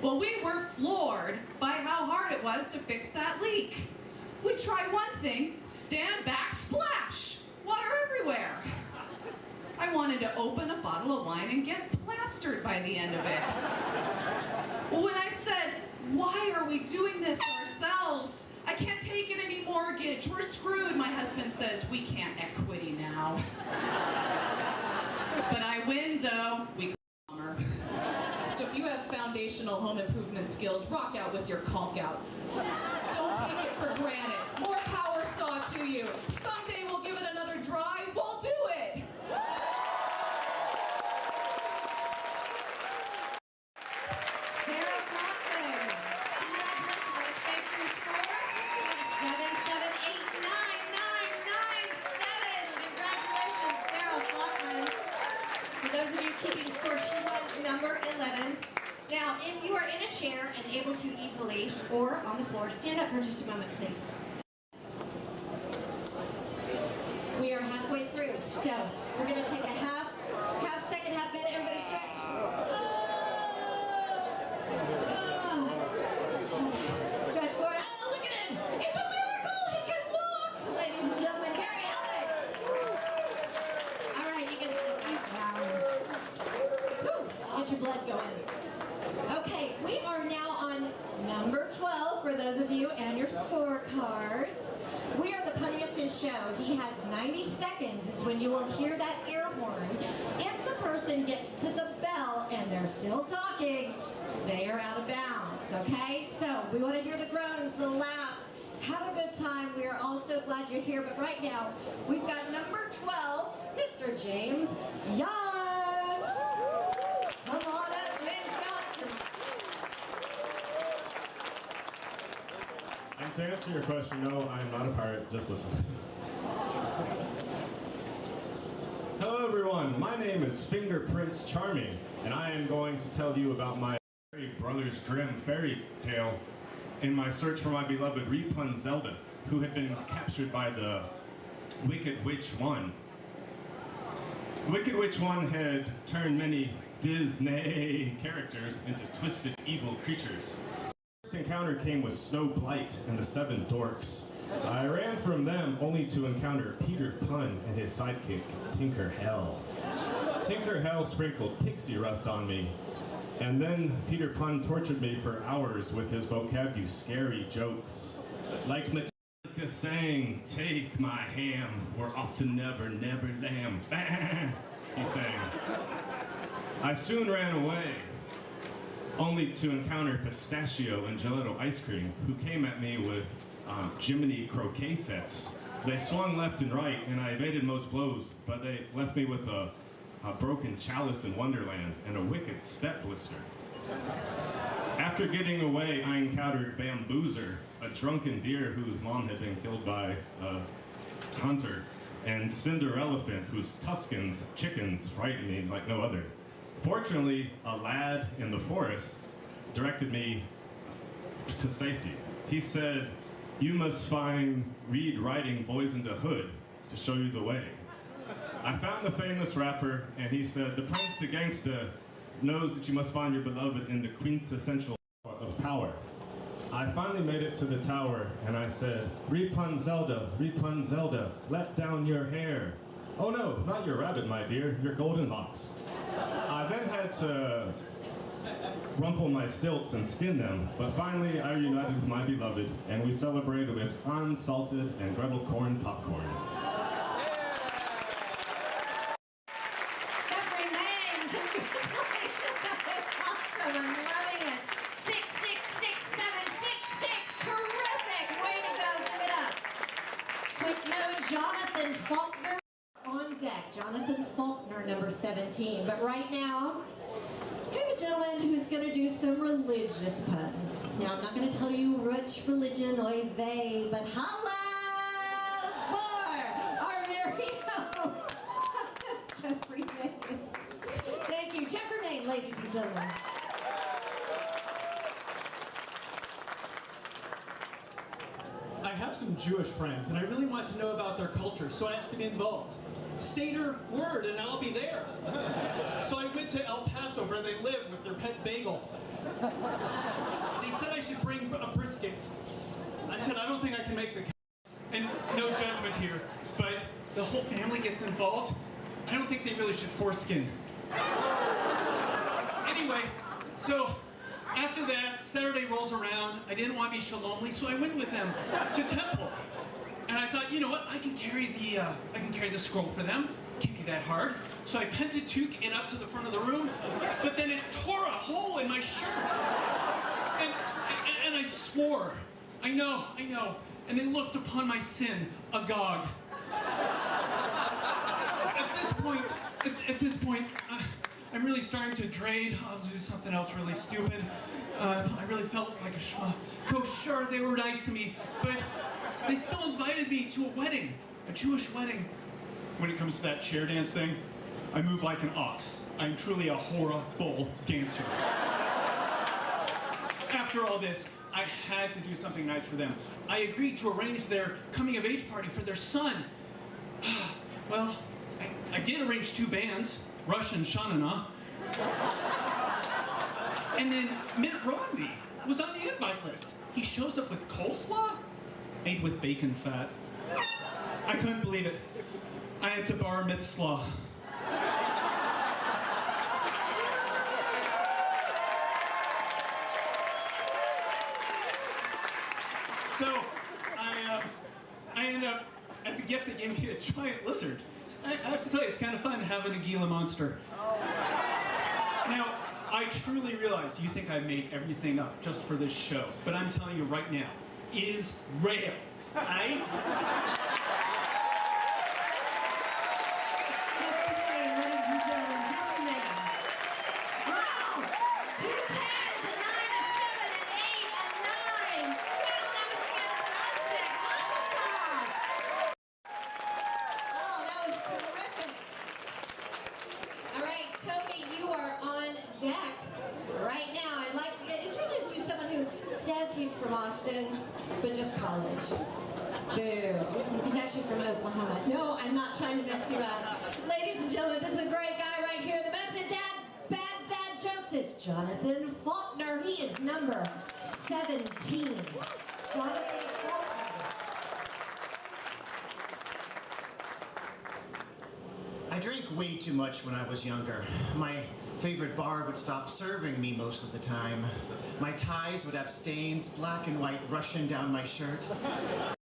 Well, we were floored by how hard it was to fix that leak. We tried one thing, stand back, splash, water everywhere. I wanted to open a bottle of wine and get plastered by the end of it. When I said, "Why are we doing this ourselves? I can't take it any mortgage, we're screwed," my husband says, "We can't equity now." But I win, dough, we bomber. So if you have foundational home improvement skills, rock out with your caulk out. Don't take it for granted. More power saw to you. Someday we'll give it another try, we'll do it. Sarah Faulkner. Congratulations. Let's thank your scores. 7789997. Congratulations, Sarah Faulkner. For those of you keeping score, she was number 11. Now, if you are in a chair and able to easily, or on the floor, stand up for just a moment, please. We are halfway through, so we're going to take a half second, half minute. Everybody stretch. Stretch forward. Oh, look at him! It's a miracle! He can walk! Ladies and gentlemen, Gary Elliott! All right, you can sit down. Whew, get your blood going. Okay, we are now on number 12 for those of you and your scorecards. We are the Punniest of Show. He has 90 seconds is when you will hear that air horn. If the person gets to the bell and they're still talking, they are out of bounds, okay? So we want to hear the groans, the laughs. Have a good time. We are all so glad you're here. But right now, we've got number 12, Mr. James Yance. Come on up, James Yance. And to answer your question, no, I am not a pirate. Just listen. my name is Fingerprints Charming, and I am going to tell you about my Brothers Grimm fairy tale in my search for my beloved Rapunzel, who had been captured by the Wicked Witch One. The Wicked Witch One had turned many Disney characters into twisted, evil creatures. The first encounter came with Snow Blight and the Seven Dorks. I ran from them only to encounter Peter Pun and his sidekick, Tinker Hell. Tinker Hell sprinkled pixie rust on me, and then Peter Pun tortured me for hours with his vocabulary scary jokes. Like Metallica sang, "Take my ham, we're off to Never, Never Lamb." He sang. I soon ran away, only to encounter Pistachio and Gelato ice cream, who came at me with Jiminy croquet sets. They swung left and right, and I evaded most blows, but they left me with a broken chalice in Wonderland and a wicked step blister. After getting away, I encountered Bamboozer, a drunken deer whose mom had been killed by a hunter, and Cinderelephant, whose Tuscans chickens frightened me like no other. Fortunately, a lad in the forest directed me to safety. He said, "You must find Reed riding Boys in the Hood to show you the way." I found the famous rapper, and he said, "The prankster gangsta knows that you must find your beloved in the quintessential of power." I finally made it to the tower, and I said, "Rapunzel, Rapunzel, let down your hair." "Oh no, not your rabbit, my dear, your golden locks." I then had to rumple my stilts and skin them, but finally I reunited with my beloved, and we celebrated with unsalted and Gretel corn popcorn. Awesome, I'm loving it. 6666766, terrific. Way to go, give it up. Quick note, Jonathan Faulkner on deck. Jonathan Faulkner, number 17. But right now, I have a gentleman who's going to do some religious puns. Now, I'm not going to tell you which religion, oy vey, but holla for our very own Jeffrey May. Thank you. Jeffrey May, ladies and gentlemen. I have some Jewish friends, and I really want to know about their culture, so I asked to be involved. Seder word, and I'll be there. So I went to El Paso, where they live, with their pet bagel. They said I should bring a brisket. I said, I don't think I can make the... And no judgment here, but the whole family gets involved. I don't think they really should foreskin. Anyway, so after that, Saturday rolls around. I didn't want to be shalomly, so I went with them to temple. And I thought, you know what? I can carry the scroll for them. Can't be that hard. So I Pentateuch it up to the front of the room, but then it tore a hole in my shirt. And I swore, I know. And they looked upon my sin, agog. At this point, I'm really starting to trade. I'll do something else really stupid. I really felt like a schmuck. Coach, sure, they were nice to me, but they still invited me to a wedding, a Jewish wedding. When it comes to that chair dance thing, I move like an ox. I'm truly a horrible dancer. After all this, I had to do something nice for them. I agreed to arrange their coming-of-age party for their son. Well, I did arrange 2 bands, Rush and Shanana. And then Mitt Romney was on the invite list. He shows up with coleslaw made with bacon fat. I couldn't believe it. I had to bar mitzvah. So I ended up, as a gift, they gave me a giant lizard. I have to tell you, it's kind of fun having a Gila monster. Now, I truly realize you think I made everything up just for this show, but I'm telling you right now, is real, right? from Austin, but just college. Boo. He's actually from Oklahoma. No, I'm not trying to mess you up. Ladies and gentlemen, this is a great guy right here. The best at bad dad jokes is Jonathan Faulkner. He is number 17. Jonathan Faulkner. I drank way too much when I was younger. My favorite bar would stop serving me most of the time. My ties would have stains, black and white, rushing down my shirt.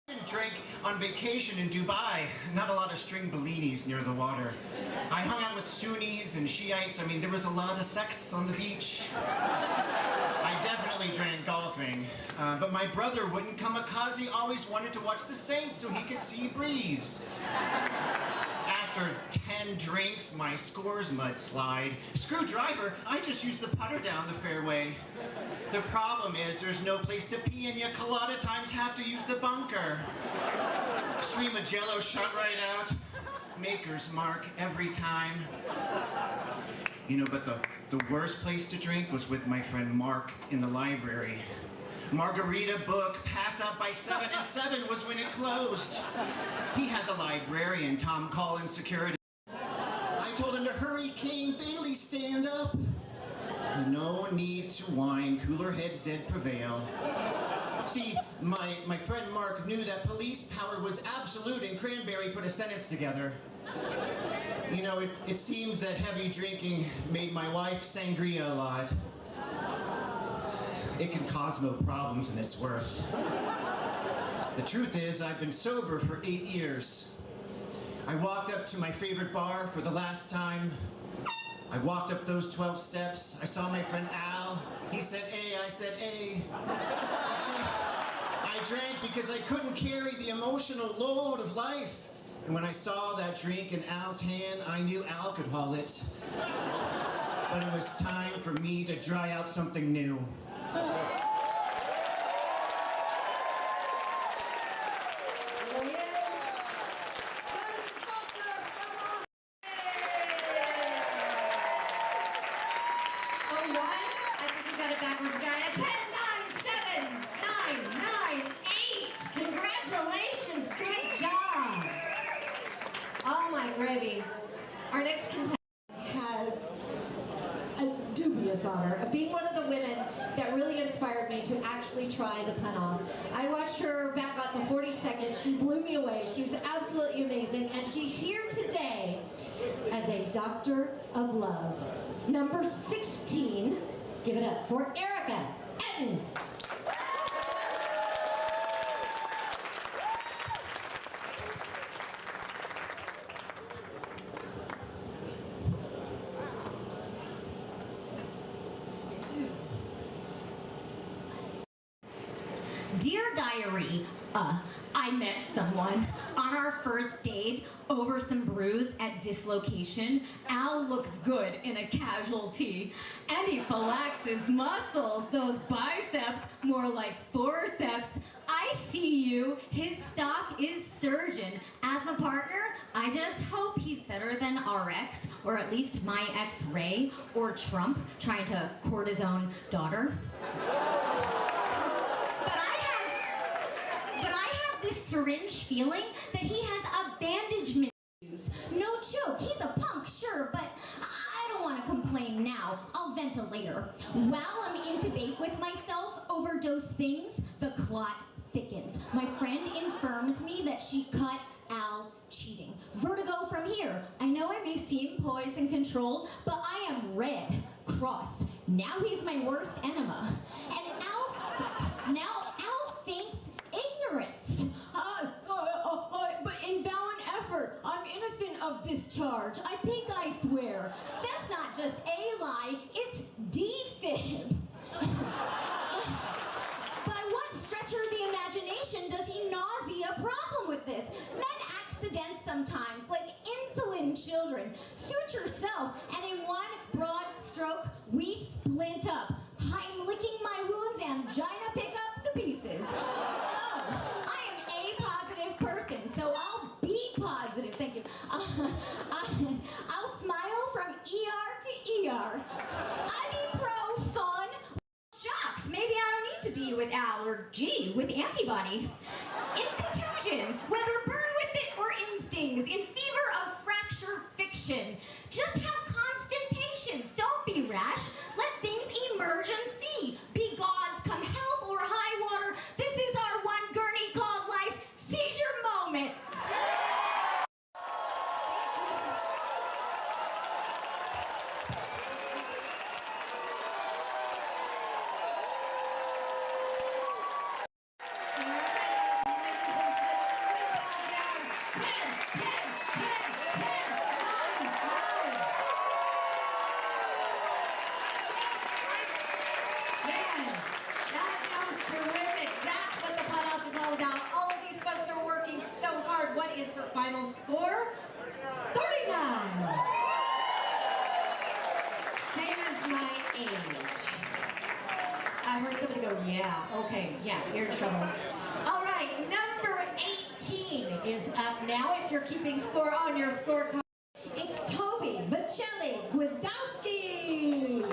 I drank on vacation in Dubai. Not a lot of string bellinis near the water. I hung out with Sunnis and Shiites. I mean, there was a lot of sects on the beach. I definitely drank golfing, but my brother wouldn't kamikaze, always wanted to watch the Saints so he could see Breeze. After 10 drinks, my scores mudslide. Screwdriver, I just used the putter down the fairway. The problem is there's no place to pee and you a lot of times have to use the bunker. Stream of jello shot right out. Maker's mark every time. You know, but the worst place to drink was with my friend Mark in the library. Margarita book, pass out by 7, and 7 was when it closed. He had the librarian, Tom Collins security. I told him to hurry, King Bailey, stand up. No need to whine, cooler heads did prevail. See, my friend Mark knew that police power was absolute and Cranberry put a sentence together. You know, it seems that heavy drinking made my wife sangria a lot. It can cause no problems and it's worth. The truth is, I've been sober for 8 years. I walked up to my favorite bar for the last time. I walked up those 12 steps. I saw my friend Al. He said A, I said A. See, I drank because I couldn't carry the emotional load of life. And when I saw that drink in Al's hand, I knew Al could haul it. But it was time for me to try out something new. Our next contestant has a dubious honor of being one of the women that really inspired me to actually try the pun-off. I watched her back on the 42nd. She blew me away. She was absolutely amazing, and she's here today as a doctor of love. Number 16, give it up for Erika Ettin. Dear Diary, I met someone on our first date over some brews at Dislocation. Al looks good in a casual tee, and he relaxes muscles, those biceps, more like forceps. I see you, his stock is surgeon. As my partner, I just hope he's better than our ex, or at least my ex Ray, or Trump trying to court his own daughter. This syringe feeling that he has a bandagement. No joke, he's a punk, sure, but I don't want to complain now. I'll vent later. While I'm in debate with myself over those things, the clot thickens. My friend informs me that she caught Al cheating. Vertigo from here. I know I may seem poised and controlled, but I am red, cross. Now he's my worst enema. And Al thinks ignorance. But in valiant effort, I'm innocent of discharge. I think I swear. That's not just a lie, it's defib. By what stretch of the imagination does he nausea a problem with this? Men accident sometimes, like insulin children. Suit yourself, and in one broad stroke, we splint up. I'm licking my wounds, angina pick up the pieces. Oh, I am a positive person, so I'll be positive. Thank you. I'll smile from ER to ER. I be pro fun. Shucks, maybe I don't need to B with allergy with antibody. In contusion, whether burn with it or instings, in fever of fracture fiction. Just have constant patience. Don't be rash. Let things emerge and see. Be gauze, come health or high water. This is our one gurney called life. Seize your moment. Final score, 39. Same as my age. I heard somebody go, yeah, okay, yeah, you're in trouble. All right, number 18 is up now. If you're keeping score on your scorecard, it's Toby Michelli Gwizdowski.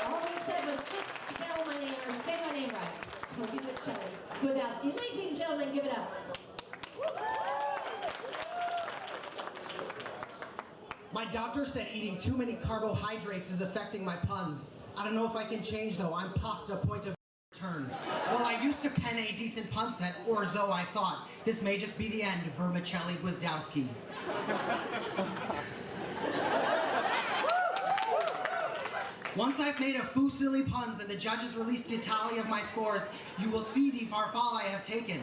All he said was just spell my name or say my name right. Toby Michelli Gwizdowski. Ladies and gentlemen, give it up. My doctor said eating too many carbohydrates is affecting my puns. I don't know if I can change though. I'm past a point of return. Well, I used to pen a decent pun set, or so I thought. This may just be the end for Michelli Gwizdowski. Once I've made a few silly puns and the judges released the tally of my scores, you will see the farfal I have taken.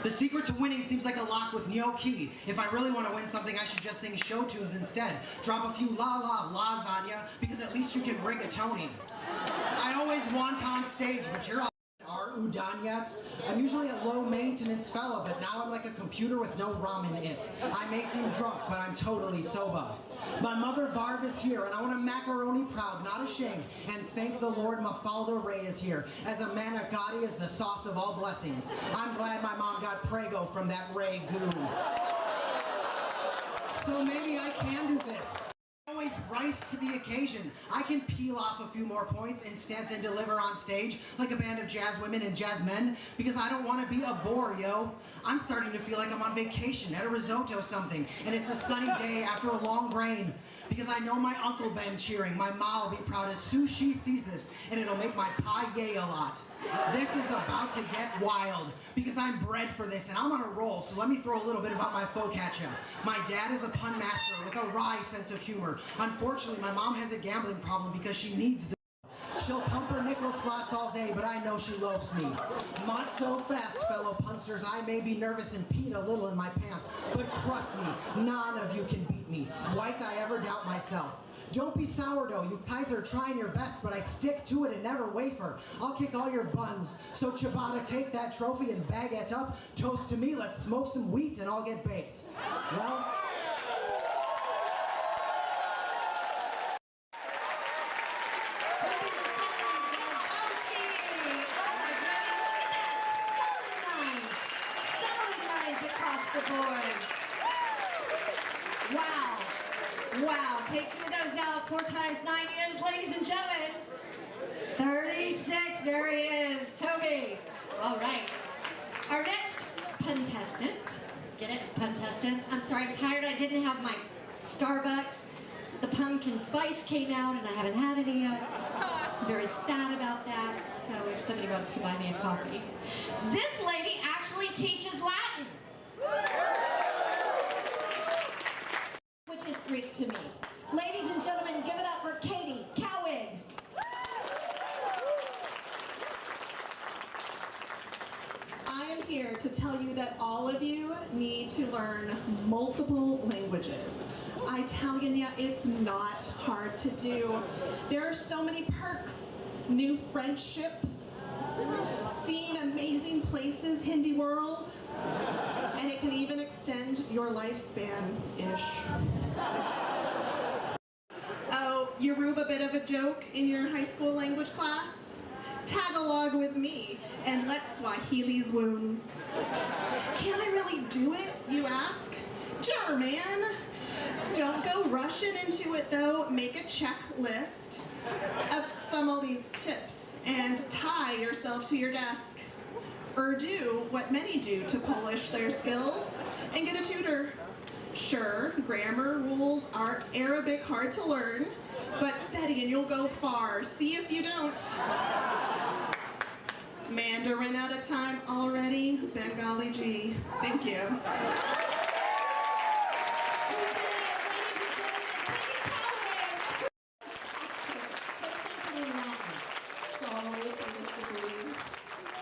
The secret to winning seems like a lock with no key. If I really want to win something, I should just sing show tunes instead. Drop a few la-la lasagna, because at least you can rig a Tony. I always want on stage, but you're all are udon yet? I'm usually a low-maintenance fella, but now I'm like a computer with no ROM in it. I may seem drunk, but I'm totally sober. My mother Barb is here, and I want a macaroni proud, not ashamed, and thank the Lord Mafalda Ray is here, as a manicotti is the sauce of all blessings. I'm glad my mom got Prego from that Ray goo. So maybe I can do this. Always rise to the occasion. I can peel off a few more points and stand and deliver on stage like a band of jazz women and jazz men, because I don't want to be a bore, yo. I'm starting to feel like I'm on vacation at a risotto something, and it's a sunny day after a long rain, because I know my Uncle Ben cheering. My ma will be proud as soon as she sees this, and it'll make my pa yay a lot. This is about to get wild, because I'm bred for this, and I'm on a roll, so let me throw a little bit about my focaccia. My dad is a pun master with a wry sense of humor. Unfortunately, my mom has a gambling problem because she needs the She'll pump her nickel slots all day, but I know she loafs me. Not so fast, fellow punsters. I may be nervous and peed a little in my pants, but trust me, none of you can beat me. White I ever doubt myself. Don't be sourdough, you guys are trying your best, but I stick to it and never wafer. I'll kick all your buns. So Ciabatta, take that trophy and bag it up. Toast to me, let's smoke some wheat and I'll get baked. Well, Wow, take two of those out. 4 times 9 is, ladies and gentlemen, 36. There he is, Toby. All right. Our next puntestant. Get it? Puntestant. I'm sorry, I'm tired. I didn't have my Starbucks. The pumpkin spice came out and I haven't had any yet. I'm very sad about that. So if somebody wants to buy me a coffee. This lady actually teaches Latin, which is Greek to me. Ladies and gentlemen, give it up for Katie Cowig. I am here to tell you that all of you need to learn multiple languages. Italian, yeah, it's not hard to do. There are so many perks, new friendships, seeing amazing places, Hindi world, and it can even extend your lifespan-ish. Oh, Yoruba, bit of a joke in your high school language class? Tag along with me and let Swahili's wounds. Can I really do it, you ask? Sure, man. Don't go rushing into it though, make a checklist. of some of these tips and tie yourself to your desk. Or do what many do to polish their skills and get a tutor. Sure, grammar rules are Arabic hard to learn, but steady and you'll go far. See if you don't. Mandarin out of time already? Bengali G. Thank you.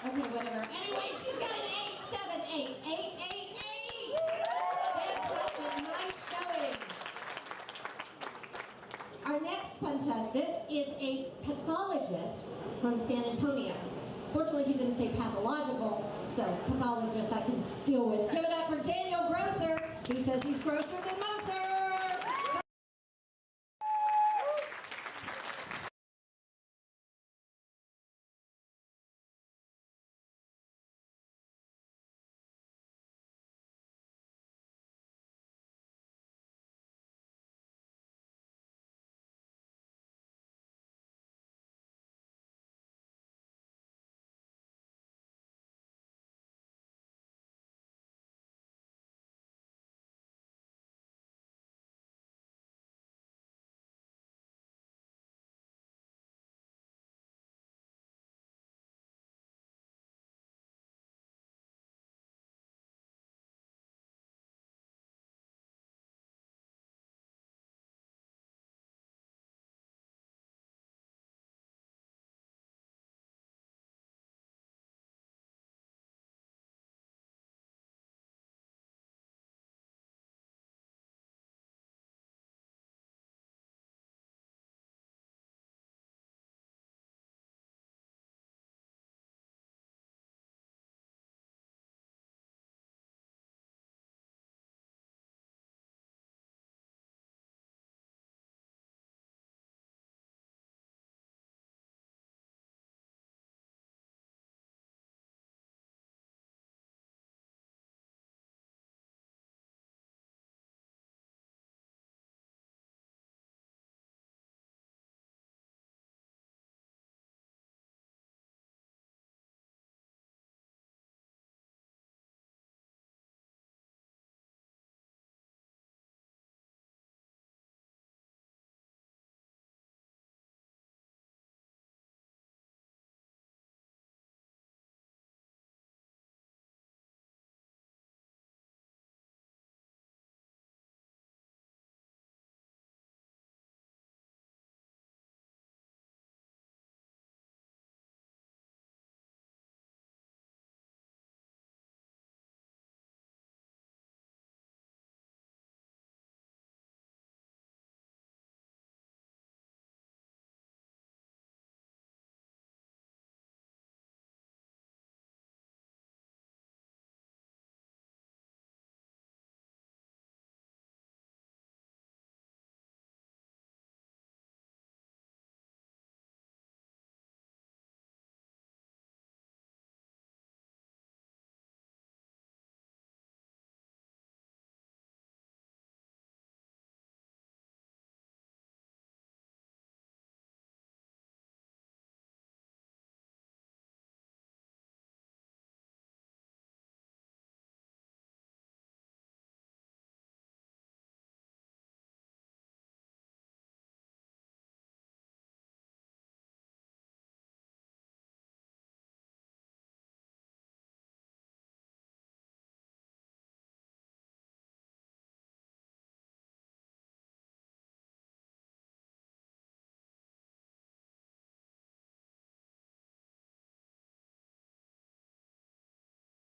Okay, whatever. Anyway, she's got an 878. 888. Fantastic. Nice showing. Our next contestant is a pathologist from San Antonio. Fortunately, he didn't say pathological, so pathologist I can deal with. Give it up for Daniel Grosser. He says he's grosser than Moser.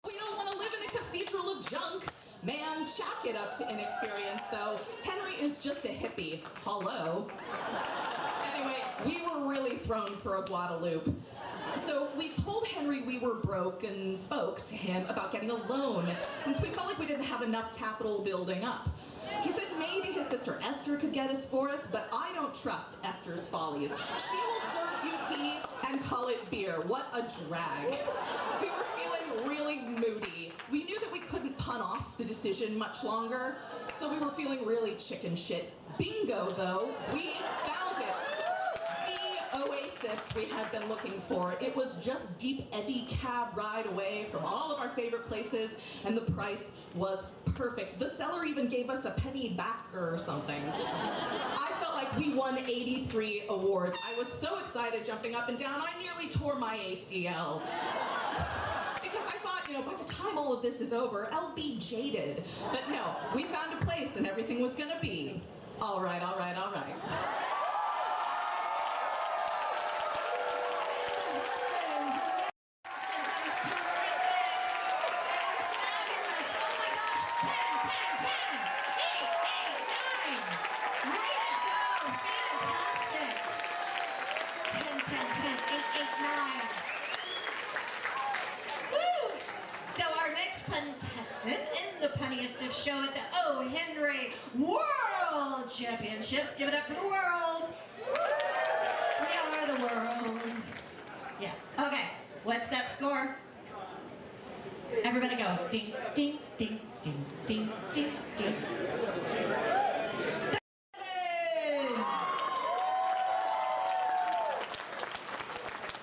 We don't want to live in a cathedral of junk. Man, chalk it up to inexperience, though. Henry is just a hippie. Hello. Anyway, we were really thrown for a Guadalupe. So we told Henry we were broke and spoke to him about getting a loan, since we felt like we didn't have enough capital building up. He said maybe his sister Esther could get us for us, but I don't trust Esther's follies. She will serve you tea and call it beer. What a drag. We were feeling really moody. We knew that we couldn't pun off the decision much longer, so we were feeling really chicken shit. Bingo, though. We found it. The oasis we had been looking for. It was just deep eddy cab ride away from all of our favorite places, and the price was perfect. The seller even gave us a penny backer or something. I felt like we won 83 awards. I was so excited jumping up and down, I nearly tore my ACL. Because I thought, you know, by the time all of this is over, I'll be jaded. But no, we found a place and everything was gonna be all right, all right, all right. In the Punniest of Show at the O. Henry World Championships. Give it up for the world. We are the world. Yeah. Okay. What's that score? Everybody go. Ding, ding, ding, ding, ding, ding, ding.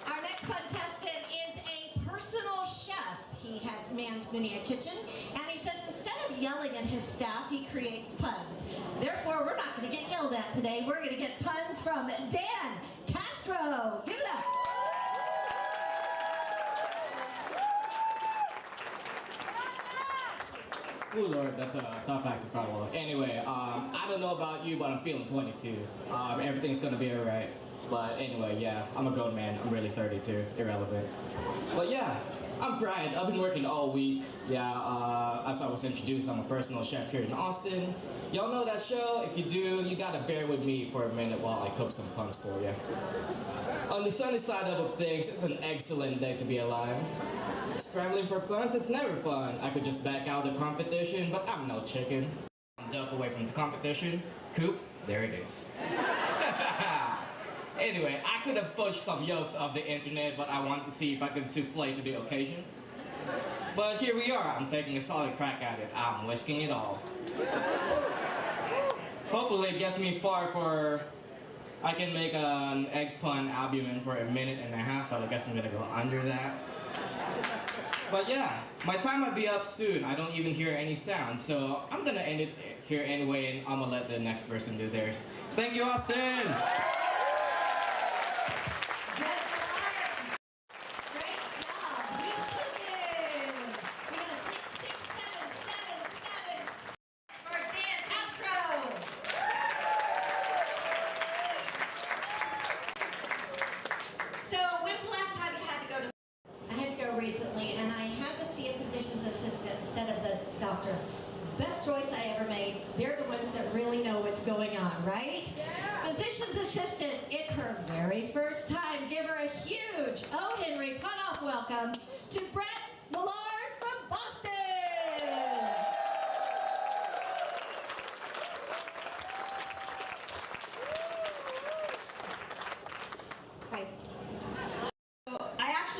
Our next contestant is a personal chef. He has manned many a kitchen, and he says instead of yelling at his staff, he creates puns. Therefore, we're not going to get yelled at today. We're going to get puns from Dan Castro. Give it up. Oh Lord, that's a tough act to follow. Anyway, I don't know about you, but I'm feeling 22. Everything's going to be alright. But anyway, yeah, I'm a grown man. I'm really 32. Irrelevant. But yeah. I'm Brian. I've been working all week. Yeah, as I was introduced, I'm a personal chef here in Austin. Y'all know that show? If you do, you gotta bear with me for a minute while I cook some puns for you. On the sunny side of things, it's an excellent day to be alive. Scrambling for puns is never fun. I could just back out of the competition, but I'm no chicken. Duck away from the competition. Coop, there it is. Anyway, I could have pushed some jokes off the internet, but I wanted to see if I could souffle to the occasion. But here we are. I'm taking a solid crack at it. I'm whisking it all. Hopefully it gets me far for I can make an egg pun albumin for 1.5 minutes, but I guess I'm gonna go under that. But yeah, my time might be up soon. I don't even hear any sound, so I'm gonna end it here anyway, and I'm gonna let the next person do theirs. Thank you, Austin! Recently, and I had to see a physician's assistant instead of the doctor. Best choice I ever made. They're the ones that really know what's going on, right? Yeah. Physician's assistant, it's her very first time. Give her a huge O. Henry pun-off welcome to Brett Millard from Boston.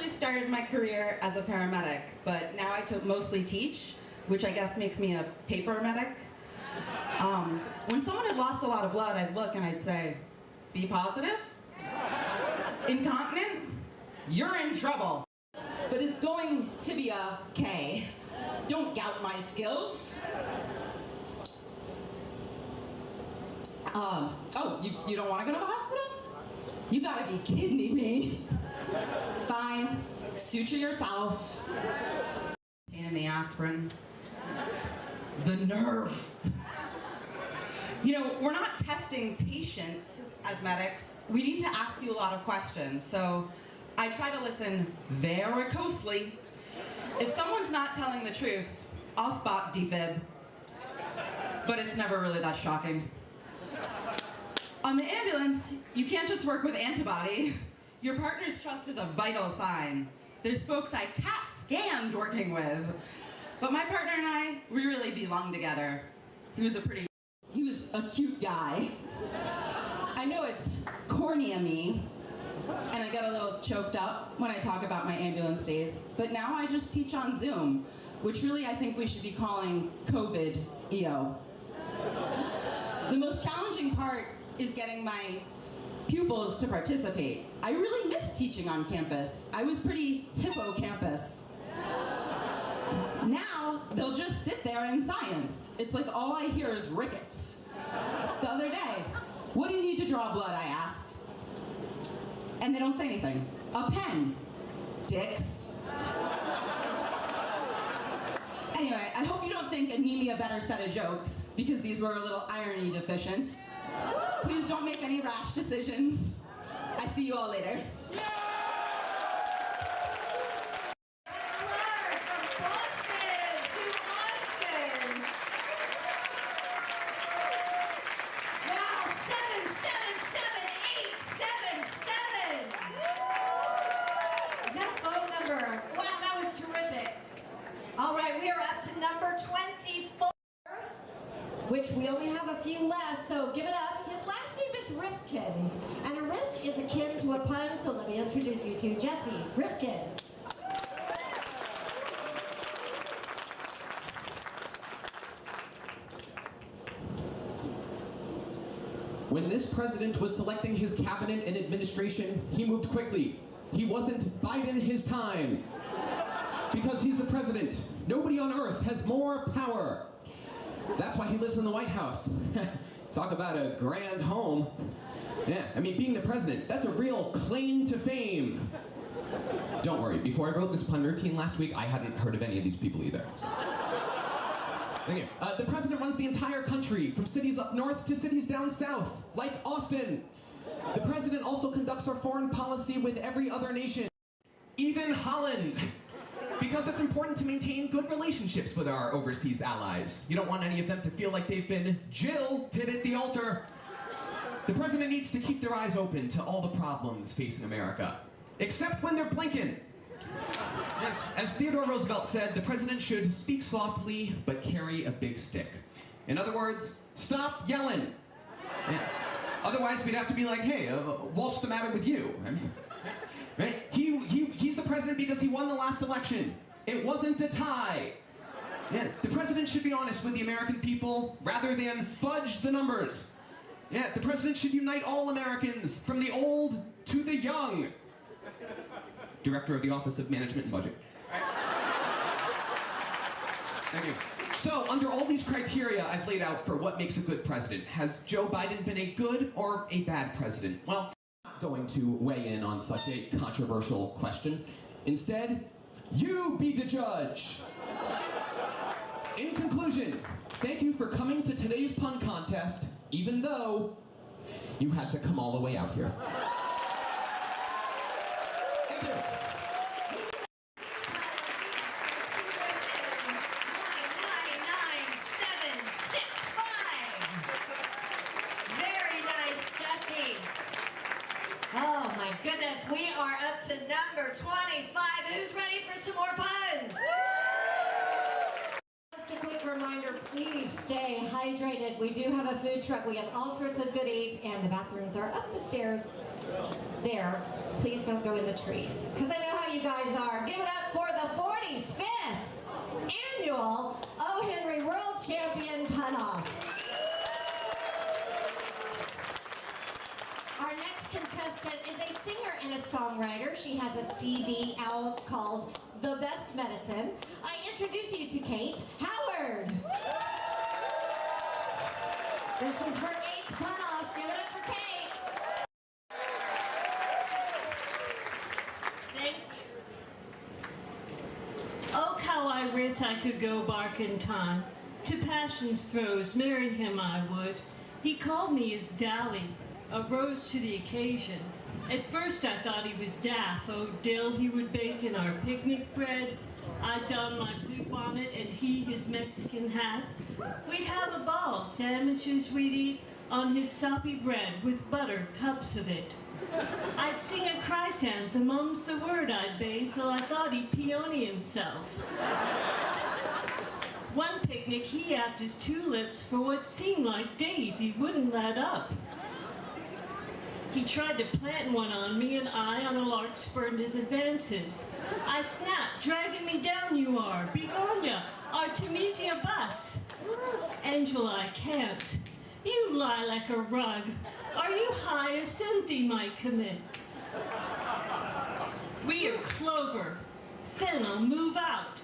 Started my career as a paramedic, but now I mostly teach, which I guess makes me a paper medic. When someone had lost a lot of blood, I'd look and I'd say, be positive? Incontinent? You're in trouble. But it's going to be okay. Don't doubt my skills. Oh, you don't want to go to the hospital? You gotta be kidding me. Fine, suture yourself. Pain in the aspirin. The nerve. You know, we're not testing patients as medics. We need to ask you a lot of questions, so I try to listen very closely. If someone's not telling the truth, I'll spot defib. But it's never really that shocking. On the ambulance, you can't just work with antibody. Your partner's trust is a vital sign. There's folks I CAT scanned working with. But my partner and I, we really belong together. He was a cute guy. I know it's corny of me, and I get a little choked up when I talk about my ambulance days, but now I just teach on Zoom, which really I think we should be calling COVID-EO. The most challenging part is getting my pupils to participate. I really miss teaching on campus. I was pretty hippocampus. Now, they'll just sit there in science. It's like all I hear is rickets. The other day, what do you need to draw blood, I ask. And they don't say anything. A pen. Dicks. Anyway, I hope you don't think a me a better set of jokes, because these were a little irony deficient. Please don't make any rash decisions. I see you all later. Which we only have a few left, so give it up. His last name is Rifkin, and a riff is akin to a pun, so let me introduce you to Jesse Rifkin. When this president was selecting his cabinet and administration, he moved quickly. He wasn't biding his time. Because he's the president. Nobody on earth has more power. That's why he lives in the White House. Talk about a grand home. Yeah, I mean, being the president, that's a real claim to fame. Don't worry, before I wrote this pun routine last week, I hadn't heard of any of these people either. Thank you. The president runs the entire country, from cities up north to cities down south, like Austin. The president also conducts our foreign policy with every other nation, even Holland. Because it's important to maintain good relationships with our overseas allies. You don't want any of them to feel like they've been jilted at the altar. The president needs to keep their eyes open to all the problems facing America, except when they're blinking. Yes, as Theodore Roosevelt said, the president should speak softly, but carry a big stick. In other words, stop yelling. Yeah. Otherwise, we'd have to be like, hey, what's the matter with you? I mean, right? He's the president because he won the last election. It wasn't a tie. Yeah, the president should be honest with the American people rather than fudge the numbers. Yeah, the president should unite all Americans, from the old to the young. Director of the Office of Management and Budget. Thank you. So, under all these criteria I've laid out for what makes a good president, has Joe Biden been a good or a bad president? Well, going to weigh in on such a controversial question. Instead, you be the judge. In conclusion, thank you for coming to today's pun contest, even though you had to come all the way out here. Thank you. Oh my goodness, we are up to number 25. Who's ready for some more puns? Just a quick reminder, please stay hydrated. We do have a food truck. We have all sorts of goodies, and the bathrooms are up the stairs there. Please don't go in the trees, because I know how you guys are. Give it up for the 45th annual O. Henry World Champion Pun-Off. Our next contestant is a singer and a songwriter. She has a CD out called The Best Medicine. I introduce you to Kate Howard. This is her 8th pun-off. Give it up for Kate. Thank you. Oh, how I wish I could go back in time. To passion's throes, marry him I would. He called me his Dally. Arose to the occasion. At first I thought he was daft. Oh, dill he would bake in our picnic bread. I'd don my blue bonnet and he his Mexican hat. We'd have a ball, sandwiches we'd eat on his soppy bread with butter, cups of it. I'd sing a chrysanthemum, mum's the word I'd base, till I thought he'd peony himself. One picnic he yapped his tulips for what seemed like days he wouldn't let up. He tried to plant one on me, and I on a lark spurned his advances. I snapped, dragging me down you are, begonia, Artemisia bus. Angela, I can't. You lie like a rug. Are you high as Cynthia might commit? We are clover. Fennel, move out.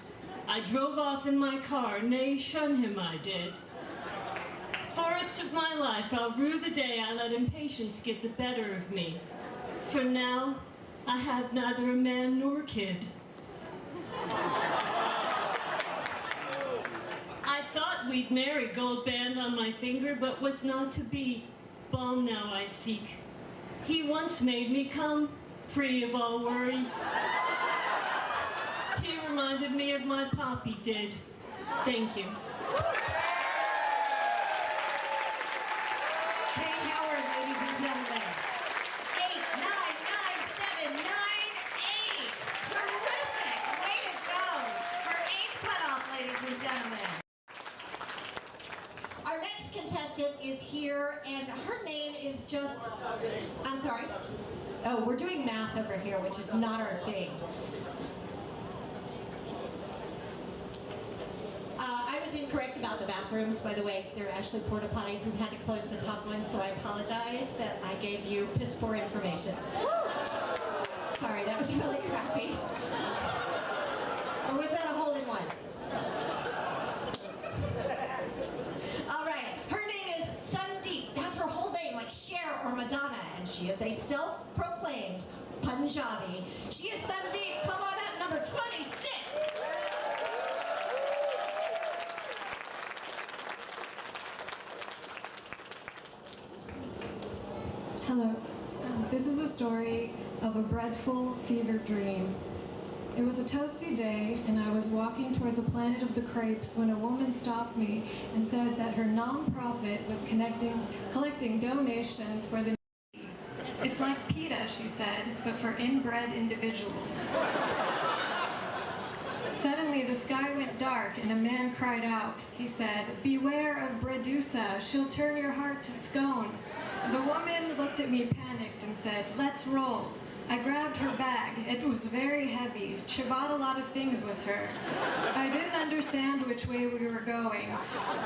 I drove off in my car, nay, shun him I did. Forest of my life, I'll rue the day I let impatience get the better of me. For now, I have neither a man nor kid. I thought we'd marry, gold band on my finger, but what's not to be, balm now I seek. He once made me come, free of all worry. He reminded me of my poppy did. Thank you. Kay Howard, ladies and gentlemen. 8999798. Terrific. Way to go. Her 8th cutoff, ladies and gentlemen. Our next contestant is here, and her name is just, I'm sorry. Oh, we're doing math over here, which is not our thing. I was incorrect about the bathrooms, by the way. They're actually porta potties. We've had to close the top one, so I apologize that I gave you piss poor information. Sorry, that was really crappy. Or was that a hole-in-one? All right, her name is Sandeep. That's her whole name, like Cher or Madonna, and she is a self-proclaimed Punjabi. She is Sandeep. Come on up, number 26. Hello. This is a story of a breadful, fevered dream. It was a toasty day, and I was walking toward the planet of the crepes when a woman stopped me and said that her nonprofit was collecting donations for the... It's like PETA, she said, but for inbred individuals. Suddenly, the sky went dark, and a man cried out. He said, "Beware of Bredusa, she'll turn your heart to scone." The woman looked at me panicked and said, "Let's roll." I grabbed her bag. It was very heavy. She bought a lot of things with her. I didn't understand which way we were going,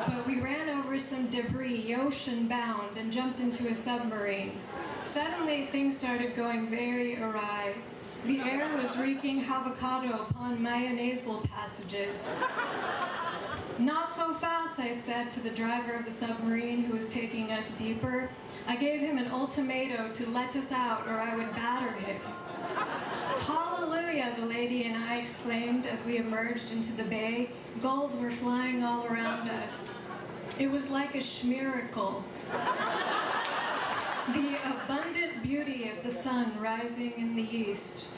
but we ran over some debris, ocean-bound, and jumped into a submarine. Suddenly, things started going very awry. The air was reeking avocado upon mayonnaisal passages. "Not so fast," I said to the driver of the submarine who was taking us deeper. I gave him an ultimatum to let us out or I would batter him. "Hallelujah," the lady and I exclaimed as we emerged into the bay. Gulls were flying all around us. It was like a schmiracle. The abundant beauty of the sun rising in the east.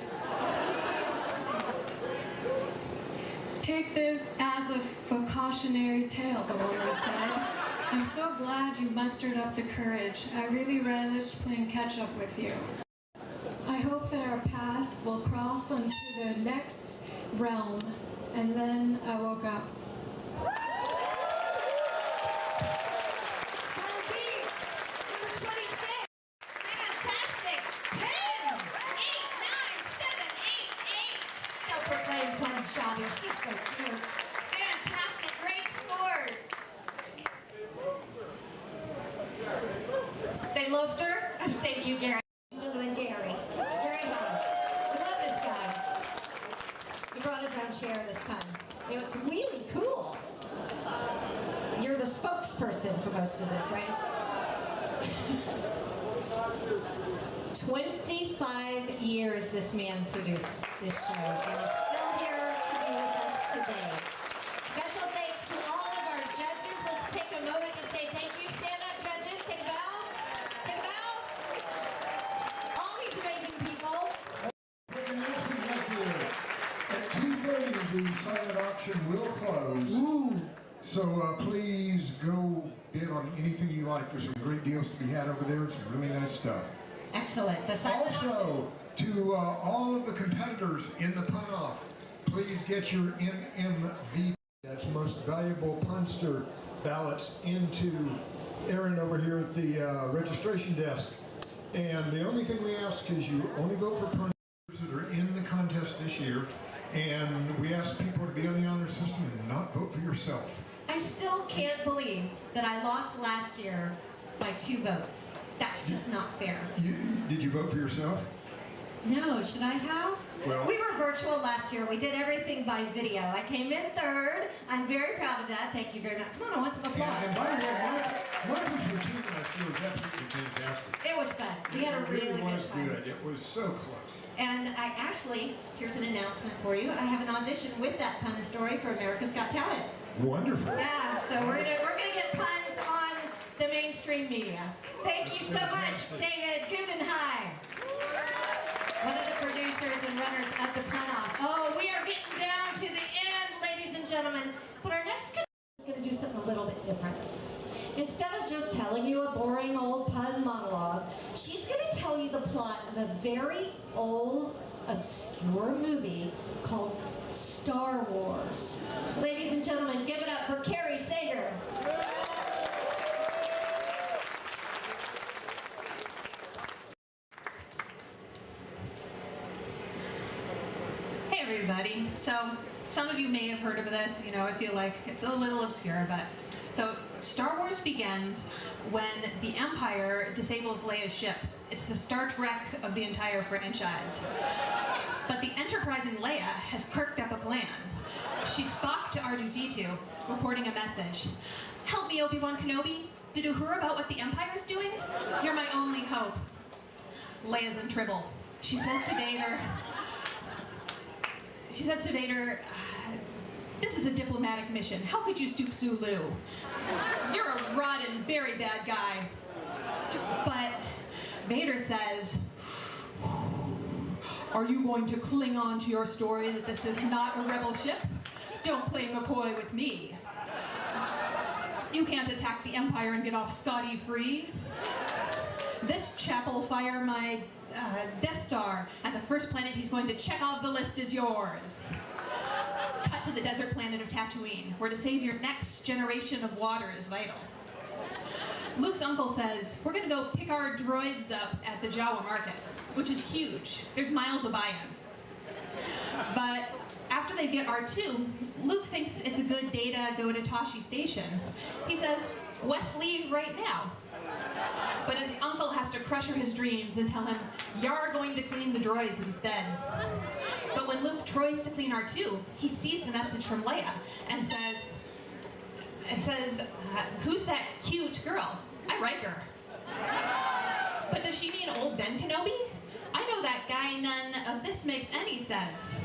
"Take this as a cautionary tale," the woman said. "I'm so glad you mustered up the courage. I really relished playing catch-up with you. I hope that our paths will cross onto the next realm." And then I woke up. Fantastic. 10, 8, 9, 7, 8, 8. Self-proclaimed Punjabi. She's so cute. Fantastic. Great scores. They loved her. Thank you, Gary. Gentleman Gary. Gary Helen. I love this guy. He brought his own chair this time. It's really cool. You're the spokesperson for most of this, right? 25 years this man produced this show, and he's still here to be with us today. Special thanks to all of our judges. Let's take a moment to say thank you. Stand up, judges. Take a bow. Take a bow. All these amazing people. At 2:30, the silent auction will close. So please go bid on anything you like. There's some great deals to be had over there. Some really nice stuff. Excellent. The silent Also, to all of the competitors in the pun-off, please get your MMV, that's most valuable punster ballots, into Aaron over here at the registration desk. And the only thing we ask is you only vote for punsters that are in the contest this year. And we ask people to be on the honor system and not vote for yourself. I still can't believe that I lost last year by 2 votes. That's just not fair. Did you vote for yourself? No, should I have? Well, We were virtual last year. We did everything by video. I came in 3rd. I'm very proud of that. Thank you very much. Come on, I want some applause. And by the way, Martha's routine last year was absolutely fantastic. It was fun. We had a really was good time. good. It was so close. And I actually, here's an announcement for you. I have an audition with that pun story for America's Got Talent. Wonderful. Yeah, so we're gonna get puns on the mainstream media. Thank you so much, David Guggenheim, one of the producers and runners of the Pun Off. Oh, we are getting down to the end, ladies and gentlemen. But our next contestant is going to do something a little bit different. Instead of just telling you a boring old pun monologue, she's going to tell you the plot of a very old, obscure movie called Star Wars. Ladies and gentlemen, give it up for Carrie Sager. Hey everybody. So some of you may have heard of this, I feel like it's a little obscure, but so Star Wars begins when the Empire disables Leia's ship. It's the Star Trek of the entire franchise. But the enterprising Leia has kirked up a plan. She's Spock to R2-D2, recording a message. Help me, Obi-Wan Kenobi. Did you hear about what the Empire's doing? You're my only hope. Leia's in trouble. She says to Vader, this is a diplomatic mission. How could you stoop Sulu? You're a rotten, very bad guy. But Vader says, are you going to cling on to your story that this is not a rebel ship? Don't play McCoy with me. You can't attack the Empire and get off scotty-free. This chap will fire my Death Star, and the first planet he's going to check off the list is yours. Cut to the desert planet of Tatooine, where to save your next generation of water is vital. Luke's uncle says, we're going to go pick our droids up at the Jawa market, which is huge. There's miles of buy-in. But after they get R2, Luke thinks it's a good day to go to Tashi Station. He says, Wes, leave right now. But his uncle has to crusher his dreams and tell him, you're going to clean the droids instead. But when Luke tries to clean R2, he sees the message from Leia and says, who's that cute girl? I like her. But does she mean old Ben Kenobi? I know that guy, none of this makes any sense.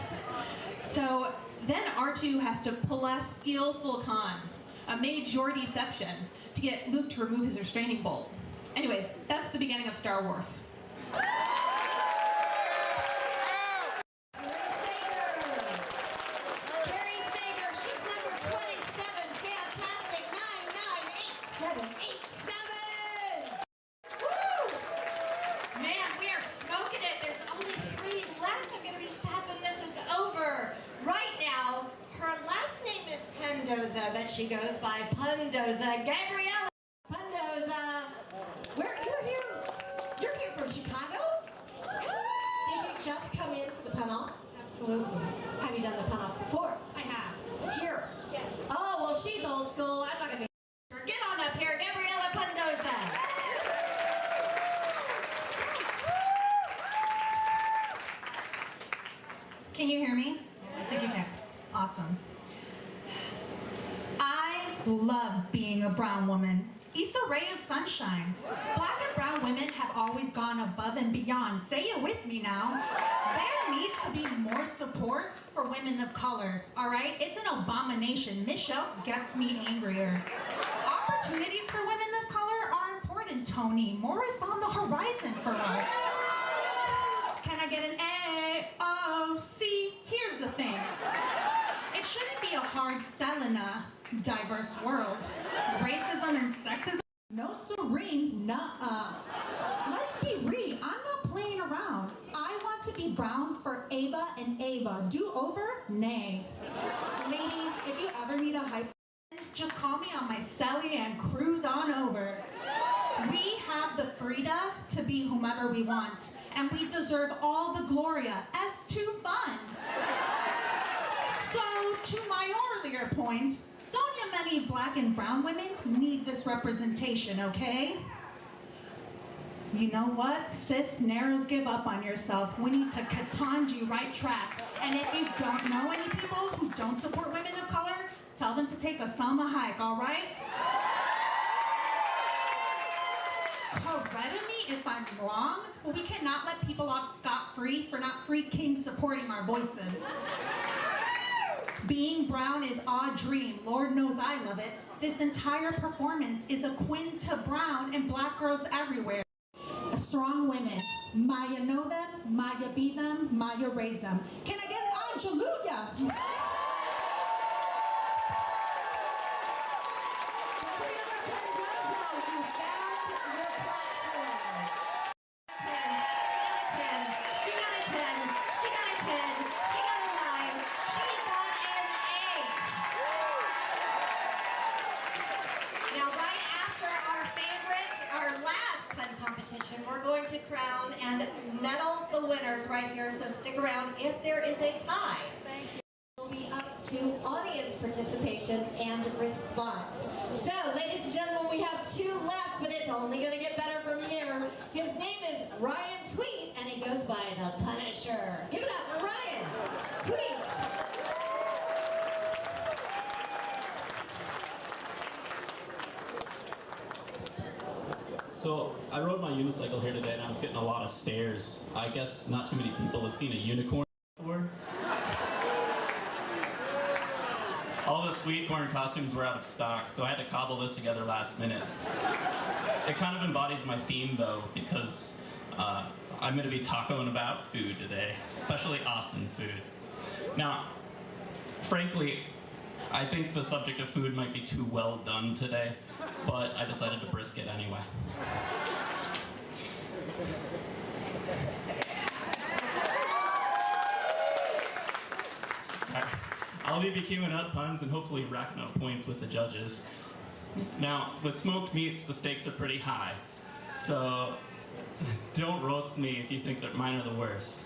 So then R2 has to pull a skillful con, a major deception, to get Luke to remove his restraining bolt. Anyways, that's the beginning of Star Wars. Carrie Sager, she's number 27, fantastic, 998787. Woo! Man, we are smoking it. There's only 3 left. I'm gonna be sad when this is over. Right now, her last name is Pendoza, but she goes by Pundoza. Gabriela Pedroza. You're here from Chicago? Did you just come in for the pun-off? Absolutely. Have you done the pun-off before? I have. Here? Yes. Oh, well, she's old school. I'm not going to be... Get on up here, Gabriela Pedroza. Can you hear me? I think you can. Awesome. I love being a brown woman. Issa ray of sunshine. Black and brown women have always gone above and beyond. Say it with me now. There needs to be more support for women of color, all right? It's an abomination. Michelle gets me angrier. Opportunities for women of color are important, Tony. More is on the horizon for us. Can I get an A, O, C? Here's the thing. It shouldn't be a hard sell in a diverse world. Racism and sexism, no serene, nuh-uh. Let's be real, I'm not playing around. I want to be brown for Ava and Ava. Do over? Nay. Ladies, if you ever need a hype, just call me on my celly and cruise on over. We have the freedom to be whomever we want, and we deserve all the Gloria as to fun. So, to my earlier point, Sonia, many black and brown women need this representation, okay? You know what? Cis, narrows, give up on yourself. We need to Katanji right track. And if you don't know any people who don't support women of color, tell them to take a Selma hike, all right? Correct me if I'm wrong, but we cannot let people off scot-free for not freaking supporting our voices. Being brown is our dream. Lord knows I love it. This entire performance is a Quinn to Brown and black girls everywhere. Strong women. Maya know them, Maya be them, Maya raise them. Can I get an Angeluia? We're going to crown and medal the winners right here, so stick around if there is a tie. It will be up to audience participation and response. So, ladies and gentlemen, we have two left, but it's only going to get better from here. His name is Ryan Tweet, and he goes by the Punisher. Give it up for Ryan Tweet. So I rode my unicycle here today and I was getting a lot of stares. I guess not too many people have seen a unicorn before. All the sweet corn costumes were out of stock, so I had to cobble this together last minute. It kind of embodies my theme though, because I'm going to be tacoing about food today, especially Austin food. Now, frankly, I think the subject of food might be too well done today, but I decided to brisk it anyway. I'll be queuing up puns and hopefully racking up points with the judges. Now, with smoked meats, the stakes are pretty high, so don't roast me if you think that mine are the worst.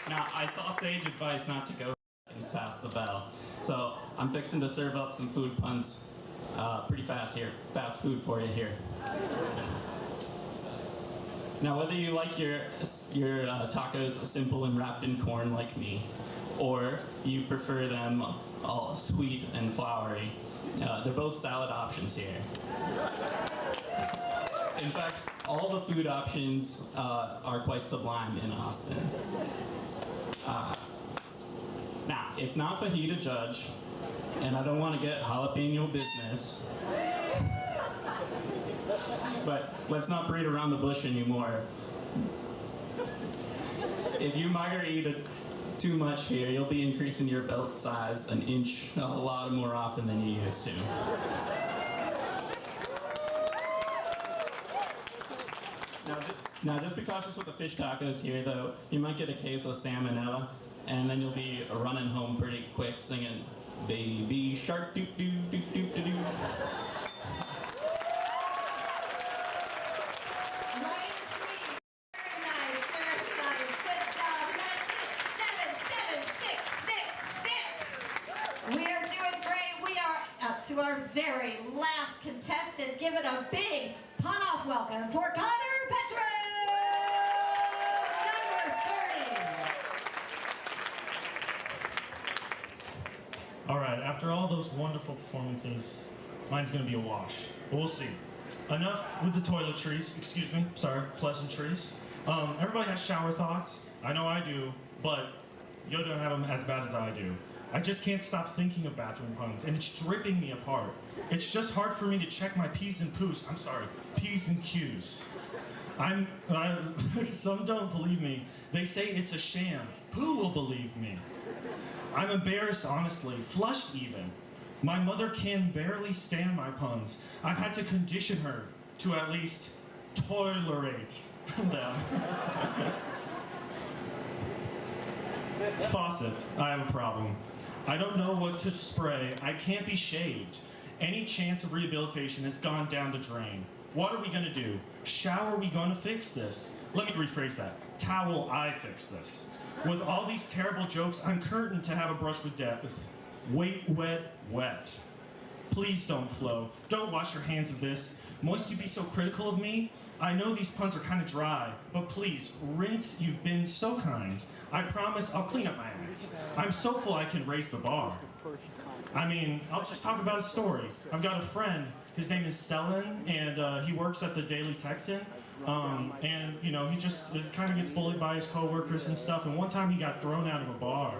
Now, I saw sage advice not to go seconds past the bell, so I'm fixing to serve up some food puns pretty fast here. Fast food for you here. Now, whether you like your tacos simple and wrapped in corn like me, or you prefer them all sweet and floury, they're both salad options here. In fact, all the food options are quite sublime in Austin. Now, it's not for he to judge, and I don't want to get jalapeno business. But let's not beat around the bush anymore. If you margarita too much here, you'll be increasing your belt size an inch a lot more often than you used to. Now just be cautious with the fish tacos here, though. You might get a case of salmonella, and then you'll be running home pretty quick singing, "Baby shark doo doo doo doo doo doo." To our very last contestant, give it a big pun-off welcome for Connor Petro, number 30. All right, after all those wonderful performances, mine's gonna be a wash. But we'll see. Enough with the toiletries, excuse me, sorry, pleasantries. Everybody has shower thoughts. I know I do, but you don't have them as bad as I do. I just can't stop thinking of bathroom puns, and it's ripping me apart. It's just hard for me to check my P's and Q's. I'm sorry, P's and Q's. Some don't believe me. They say it's a sham. Who will believe me? I'm embarrassed, honestly, flushed even. My mother can barely stand my puns. I've had to condition her to at least tolerate them. Faucet, I have a problem. I don't know what to spray. I can't be shaved. Any chance of rehabilitation has gone down the drain. What are we gonna do? Shower, we gonna fix this? Let me rephrase that. Towel, I fix this. With all these terrible jokes, I'm certain to have a brush with death. Wait, wet, wet. Please don't flow. Don't wash your hands of this. Must you be so critical of me? I know these puns are kind of dry, but please, rinse, you've been so kind. I promise I'll clean up my act. I'm so full I can raise the bar. I mean, I'll just talk about a story. I've got a friend, his name is Selin, and he works at the Daily Texan. And, you know, he just kind of gets bullied by his coworkers and stuff, and one time he got thrown out of a bar.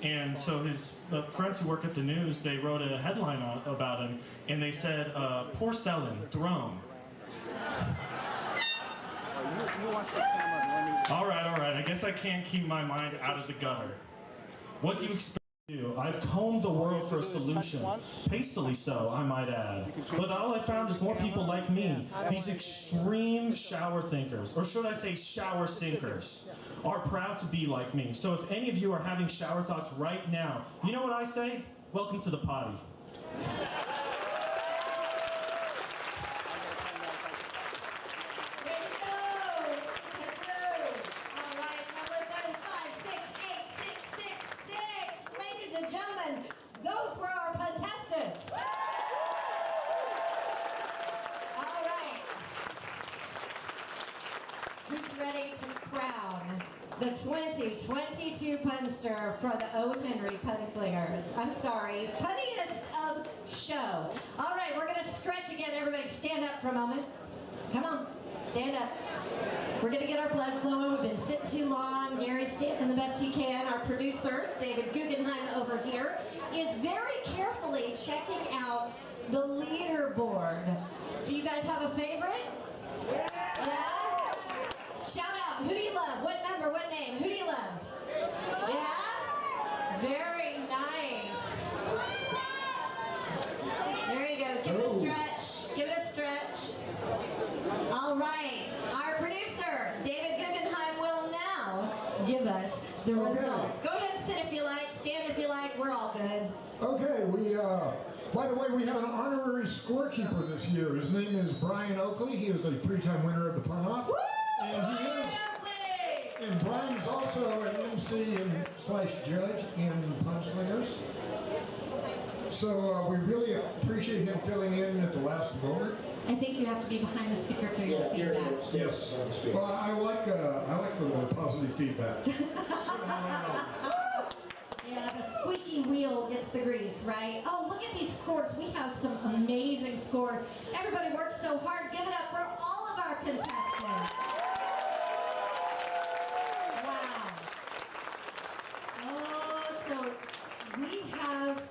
And so his friends who work at the news, they wrote a headline about him, and they said, poor Selin, thrown. All right, I guess I can't keep my mind out of the gutter. What do you expect to do? I've combed the world for a solution. Hastily so, I might add. But all I found is more people like me, these extreme shower thinkers, or should I say shower sinkers, are proud to be like me. So if any of you are having shower thoughts right now, you know what I say? Welcome to the potty. The 2022 punster for the O. Henry Punslingers. I'm sorry, Punniest of Show. All right, we're going to stretch again. Everybody stand up for a moment. Come on, stand up. We're going to get our blood flowing. We've been sitting too long. Gary's standing the best he can. Our producer, David Guggenheim over here, is very carefully checking out the leaderboard. Do you guys have a favorite? Yeah? Shout out. Who do you love? What number? What name? Who do you love? Yeah? Very nice. There you go. Give it a stretch. Give it a stretch. All right. Our producer, David Guggenheim, will now give us the results. Go ahead and sit if you like. Stand if you like. We're all good. Okay. By the way, we have an honorary scorekeeper this year. His name is Brian Oakley. He is a 3-time winner of the Pun-Off. And Brian's also an MC and / judge in Punslingers. So we really appreciate him filling in at the last moment. I think you have to be behind the speaker so you're feedback. Yes. Well, I like a little bit of positive feedback. Yeah, the squeaky wheel gets the grease, right? Oh, look at these scores. We have some amazing scores. Everybody worked so hard. Give it up for all of our contestants. Wow. Oh, so we have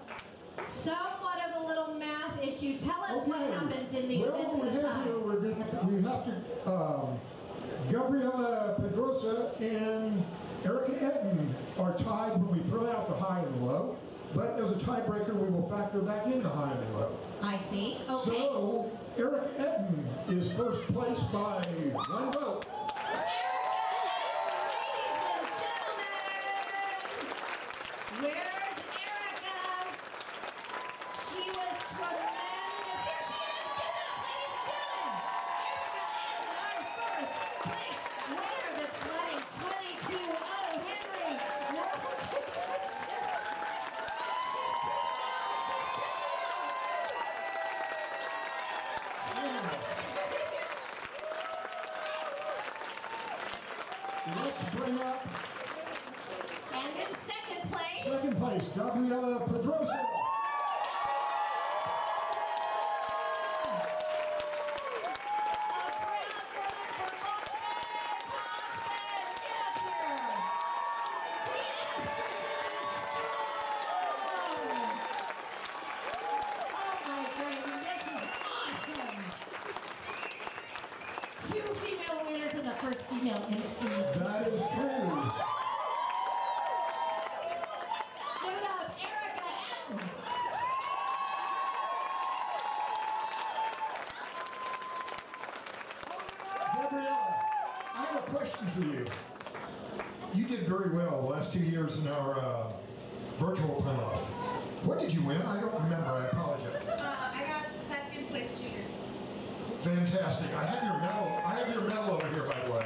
somewhat of a little math issue. Tell us what happens in the event of the time. We have to, Gabriela Pedroza and Erika Ettin are tied when we throw out the high and low, but as a tiebreaker, we will factor back in the high and low. I see. Okay. So, Erika Ettin is first place by 1 vote. Where's Erika? She was tremendous. There she is. Give it up, ladies and gentlemen. Erika Ettin, our first place winner of the 2022 O. Henry World Championship. She's tripping out. Let's bring up. And in second place. Second place, Gabriela Pedroza. Two female winners and the first female MC. That is true. Give it up, Erika Ettin. Gabriela, I have a question for you. You did very well the last 2 years in our virtual Pun-Off. What did you win? I don't remember. I apologize. I got second place 2 years ago. Fantastic. I have your medal. I have your medal over here, by the way.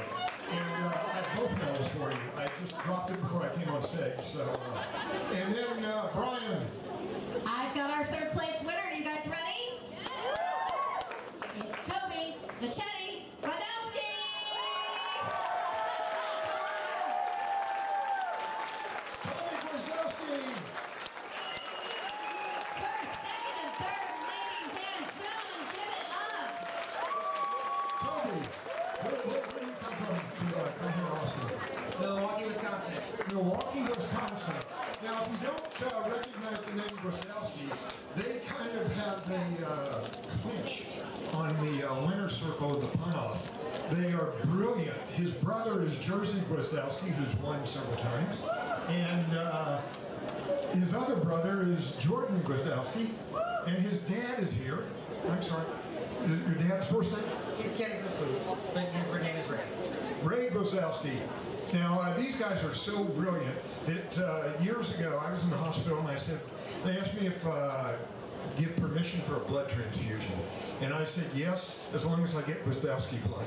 And I have both medals for you. I just dropped it before I came on stage. So, and then Brian, don't recognize the name Grostowski, they kind of have a clinch on the winner's circle of the pun-off. They are brilliant. His brother is Jersey Grostowski, who's won several times, and his other brother is Jordan Grostowski, and his dad is here. I'm sorry, your dad's first name? He's getting some food, but his name is Ray. Ray Grostowski. Now, these guys are so brilliant that years ago I was in the hospital and they asked me if give permission for a blood transfusion. And I said yes, as long as I get Grostowski blood.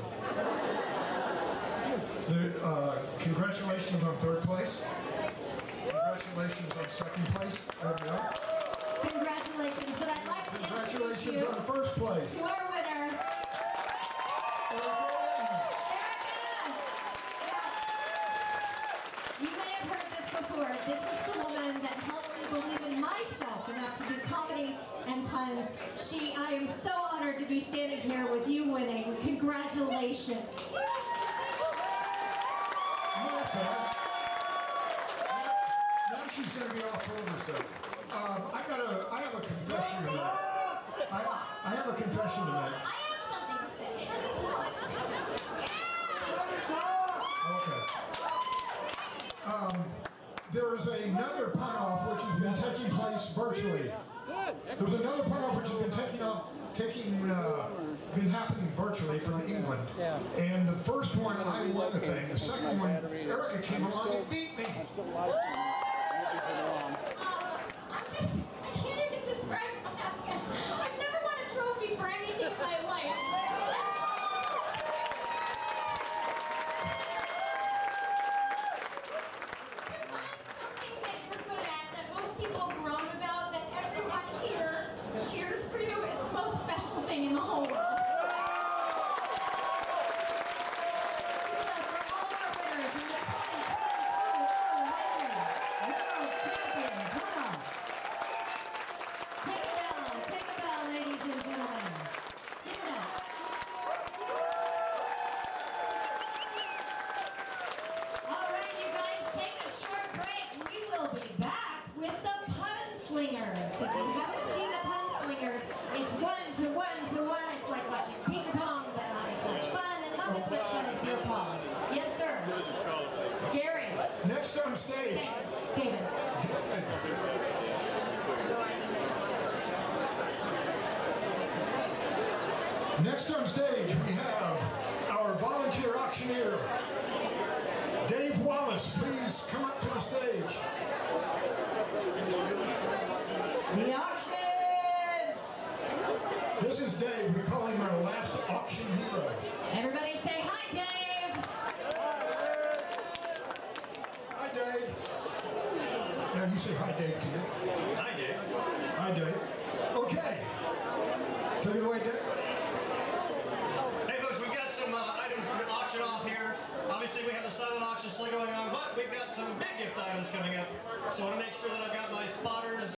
Congratulations on third place. Congratulations on second place. Congratulations, but I'd like to introduce Congratulations you on first place. to our winner. You may have heard this before. This is the woman that helped me believe in myself enough to do comedy and puns. I am so honored to be standing here with you winning. Congratulations. Now she's going to be all full of herself. I have a confession to make. I have a confession to make. Okay. There's another pun-off which has been taking place virtually. There's another pun-off which has been happening virtually from England. And the first one, I won the thing. The second one, Erika came along and beat me. I can't even describe how happy I am. I've never won a trophy for anything in my life. Something that you're good at, that most people have grown about, that everyone here cheers for you, is the most special thing in the whole world. Next on stage. David. Next on stage, we have our volunteer auctioneer, Dave Wallace. Please come up to the stage. The auction! This is Dave. We call him our last auction hero. Everybody say hi, Dave! Hi, Dave. Now you say hi, Dave, to me. Hi, Dave. Hi, Dave. Okay. Take it away, Dave. Hey, folks, we've got some items to auction off here. Obviously, we have the silent auction still going on, but we've got some big gift items coming up. So I want to make sure that I've got my spotters